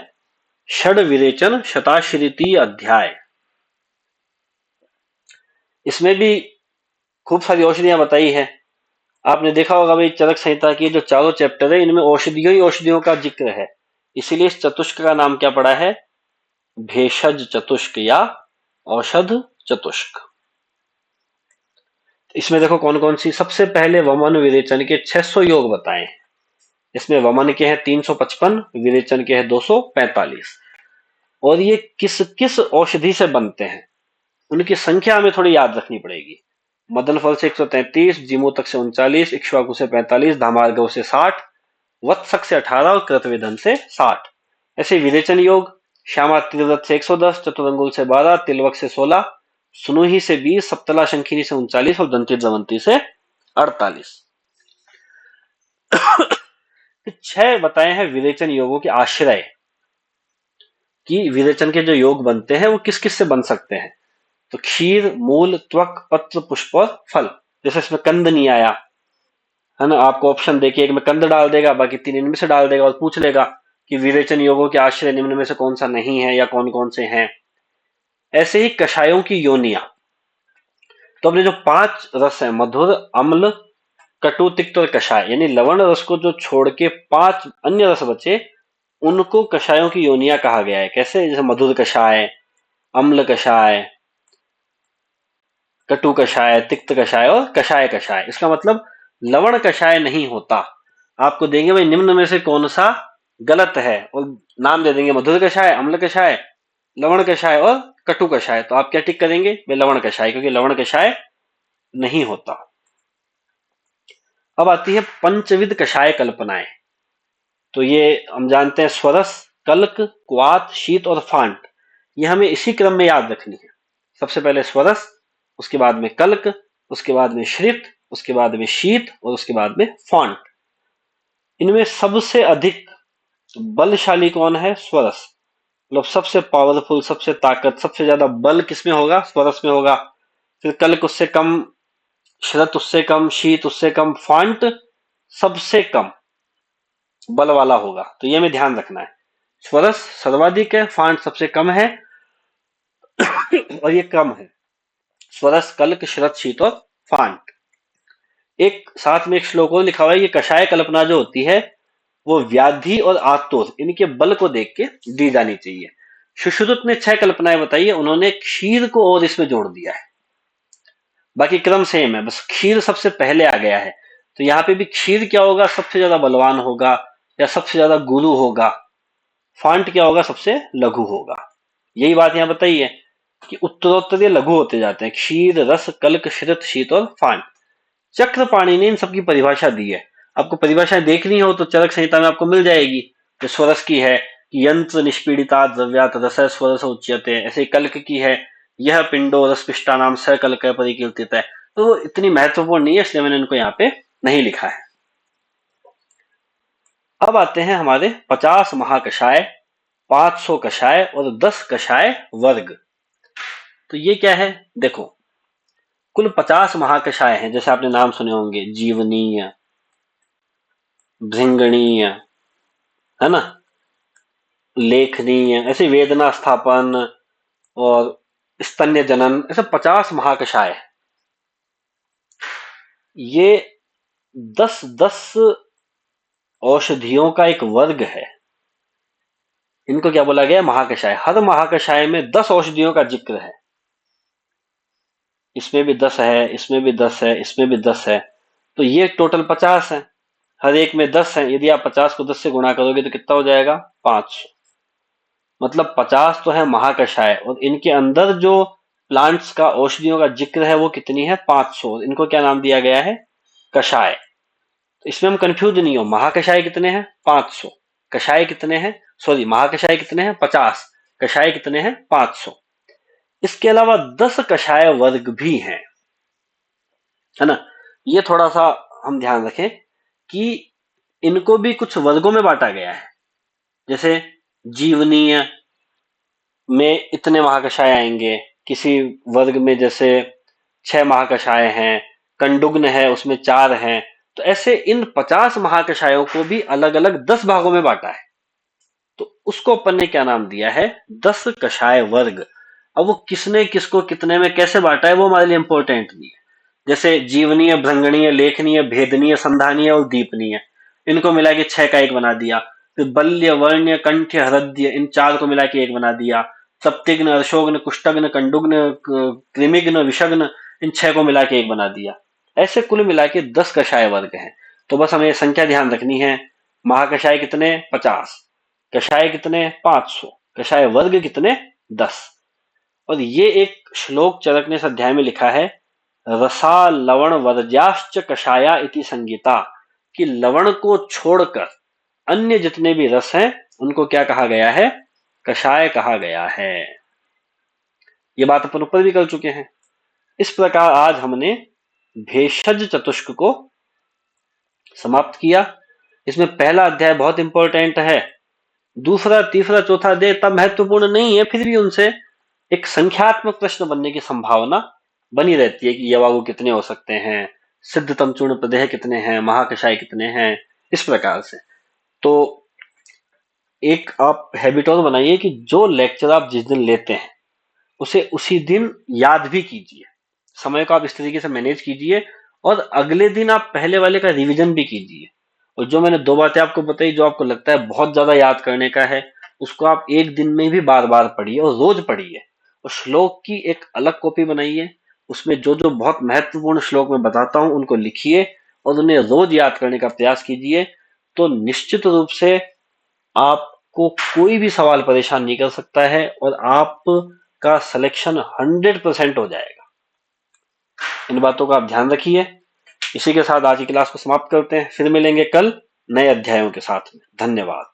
षड विरेचन शताश्रिती अध्याय। इसमें भी खूब सारी औषधियां बताई है। आपने देखा होगा भाई चरक संहिता की जो चारों चैप्टर है इनमें औषधियों ही औषधियों का जिक्र है, इसीलिए इस चतुष्क का नाम क्या पड़ा है, भेषज चतुष्क या औषध चतुष्क। इसमें देखो कौन कौन सी, सबसे पहले वमन विरेचन के 600 योग बताए हैं। इसमें वमन के हैं 355, विरेचन के हैं 245। और ये किस किस औषधि से बनते हैं उनकी संख्या हमें थोड़ी याद रखनी पड़ेगी। मदन फल से 133, जीमूतक से 39, इक्ष्वाकु से 45, धामार्गव से 60, वत्सक से 18 और कृतवेदन से 60। ऐसे विरेचन योग श्यामा त्रिव्रत से 110, चतुरंगुल से 12, तिलवक से 16, सुनुही से 20, सप्तला शंखिनी से 39 और दंती दमंती से 48। 6 बताए हैं विरेचन योगों के आश्रय, कि विरेचन के जो योग बनते हैं वो किस किस से बन सकते हैं। तो क्षीर, मूल, त्वक, पत्र, पुष्प और फल। जैसे इसमें कंद नहीं आया है ना, आपको ऑप्शन देके एक में कंद डाल देगा, बाकी 3 इनमें से डाल देगा और पूछ लेगा कि विरेचन योगों के आश्रय निम्न में से कौन सा नहीं है या कौन कौन से हैं। ऐसे ही कषायों की योनिया, तो अपने जो 5 रस है, मधुर, अम्ल, कटु, तिक्त और कषाय, यानी लवण रस को जो छोड़ के 5 अन्य रस बचे उनको कषायों की योनिया कहा गया है। कैसे, जैसे मधुर कषाय, अम्ल कषाय, कटु कषाय, तिक्त कषाय और कषाय कषाय। इसका मतलब लवण कषाय नहीं होता। आपको देंगे भाई निम्न में से कौन सा गलत है और नाम दे देंगे मधुर कषाय, अम्ल कषाय, लवण कषाय और कटु कषाय, तो आप क्या टिक करेंगे, वे लवण कषाय, क्योंकि लवण कषाय नहीं होता। अब आती है पंचविध कषाय कल्पनाएं। तो ये हम जानते हैं स्वरस, कल्क, क्वाथ, शीत और फांट, ये हमें इसी क्रम में याद रखनी है। सबसे पहले स्वरस, उसके बाद में कल्क, उसके बाद में श्रित, उसके बाद में शीत और उसके बाद में फांट। इनमें सबसे अधिक बलशाली कौन है, स्वरस। मतलब सबसे पावरफुल, सबसे ताकत, सबसे ज्यादा बल किसमें होगा, स्वरस में होगा। फिर कल्क उससे कम, श्रत उससे कम, शीत उससे कम, फांट सबसे कम बल वाला होगा। तो ये हमें ध्यान रखना है, स्वरस सर्वाधिक है, फांट सबसे कम है और ये कम है, स्वरस, कल्क, श्रत, शीत और फांट। एक साथ में एक श्लोक और लिखा हुआ है, ये कषाय कल्पना जो होती है वो व्याधि और आतुर इनके बल को देख के दी जानी चाहिए। सुश्रुत ने 6 कल्पनाएं बताई है, उन्होंने क्षीर को और इसमें जोड़ दिया है, बाकी क्रम सेम है, बस क्षीर सबसे पहले आ गया है। तो यहाँ पे भी क्षीर क्या होगा, सबसे ज्यादा बलवान होगा या सबसे ज्यादा गुरु होगा। फांट क्या होगा, सबसे लघु होगा। यही बात यहाँ बताई है। कि उत्तरोत्तर लघु होते जाते हैं। क्षीर, रस, कल्क, श्रित, शीत और फान। चक्रपाणि ने इन सबकी परिभाषा दी है। आपको परिभाषाएं देखनी हो तो चरक संहिता में आपको मिल जाएगी। जो स्वरस की है कि यंत्र निष्पीड़िता द्रव्यात रस स्वरस उच्यते, ऐसे कल्क की है यह पिंडो रसपिष्टा नाम सकल्क परिकीर्तित है। तो वो इतनी महत्वपूर्ण नहीं है, इसलिए मैंने इनको यहाँ पे नहीं लिखा है। अब आते हैं हमारे 50 महाकषाय, 500 कषाय और 10 कषाय वर्ग। तो ये क्या है, देखो कुल 50 महाकषाय हैं, जैसे आपने नाम सुने होंगे, जीवनीय, भृंगणीय, है ना, लेखनीय, ऐसे वेदना स्थापन और स्तन्य जनन, ऐसे 50 महाकषाय। ये 10-10 औषधियों का एक वर्ग है। इनको क्या बोला गया, महाकषाय। हर महाकषाय में 10 औषधियों का जिक्र है। इसमें भी 10 है, इसमें भी 10 है, इसमें भी 10 है, तो ये टोटल 50 है। हर एक में 10 है। यदि आप 50 को 10 से गुणा करोगे तो कितना हो जाएगा, 500। मतलब 50 तो है महाकषाय, और इनके अंदर जो प्लांट्स का, औषधियों का जिक्र है वो कितनी है, 500। इनको क्या नाम दिया गया है, कषाय। तो इसमें हम कंफ्यूज नहीं हो, महाकषाय कितने हैं, 500। कषाय कितने हैं, सॉरी, महाकषाय कितने हैं, 50। कषाय कितने हैं, 500। इसके अलावा 10 कषाय वर्ग भी हैं, है ना। ये थोड़ा सा हम ध्यान रखें कि इनको भी कुछ वर्गों में बांटा गया है। जैसे जीवनीय में इतने महाकषाय आएंगे, किसी वर्ग में जैसे 6 महाकषाय हैं, कंडुग्न है उसमें 4 हैं। तो ऐसे इन 50 महाकषायों को भी अलग अलग 10 भागों में बांटा है। तो उसको अपन ने क्या नाम दिया है, 10 कषाय वर्ग। अब वो किसने किसको कितने में कैसे बांटा है वो हमारे लिए इंपॉर्टेंट नहीं है। जैसे जीवनीय, भृंगणीय, लेखनीय, भेदनीय, संधानीय और दीपनीय, इनको मिला के 6 का एक बना दिया। फिर बल्य, वर्ण्य, कंठ्य, हृदय, इन 4 को मिला के एक बना दिया। सप्तिग्न, अर्शोग्न, कुष्ठग्न, कंडुग्न, कृमिग्न, विषग्न, इन 6 को मिला के एक बना दिया। ऐसे कुल मिला के 10 कषाय वर्ग हैं। तो बस हमें संख्या ध्यान रखनी है, महाकषाय कितने, 50, कषाय कितने, 500, कषाय वर्ग कितने, 10। और ये एक श्लोक चरक ने इस अध्याय में लिखा है, रसा लवण वर्ज्याश्च कषाया इति संगीता, कि लवण को छोड़कर अन्य जितने भी रस हैं उनको क्या कहा गया है, कषाय कहा गया है। ये बात अपन ऊपर भी कर चुके हैं। इस प्रकार आज हमने भेषज चतुष्क को समाप्त किया। इसमें पहला अध्याय बहुत इंपॉर्टेंट है, दूसरा, तीसरा, चौथा अध्याय तब महत्वपूर्ण नहीं है, फिर भी उनसे एक संख्यात्मक प्रश्न बनने की संभावना बनी रहती है कि यवागु कितने हो सकते हैं, सिद्धतम चूर्ण प्रदेह कितने हैं, महाकषाय कितने हैं, इस प्रकार से। तो एक आप हैबिट और बनाइए कि जो लेक्चर आप जिस दिन लेते हैं उसे उसी दिन याद भी कीजिए, समय को आप इस तरीके से मैनेज कीजिए, और अगले दिन आप पहले वाले का रिवीजन भी कीजिए। और जो मैंने 2 बातें आपको बताई, जो आपको लगता है बहुत ज्यादा याद करने का है, उसको आप एक दिन में भी बार बार पढ़िए और रोज पढ़िए। और श्लोक की एक अलग कॉपी बनाइए, उसमें जो जो बहुत महत्वपूर्ण श्लोक में बताता हूं उनको लिखिए और उन्हें रोज याद करने का प्रयास कीजिए। तो निश्चित रूप से आपको कोई भी सवाल परेशान नहीं कर सकता है, और आपका सिलेक्शन 100% हो जाएगा। इन बातों का आप ध्यान रखिए। इसी के साथ आज की क्लास को समाप्त करते हैं, फिर मिलेंगे कल नए अध्यायों के साथ में। धन्यवाद।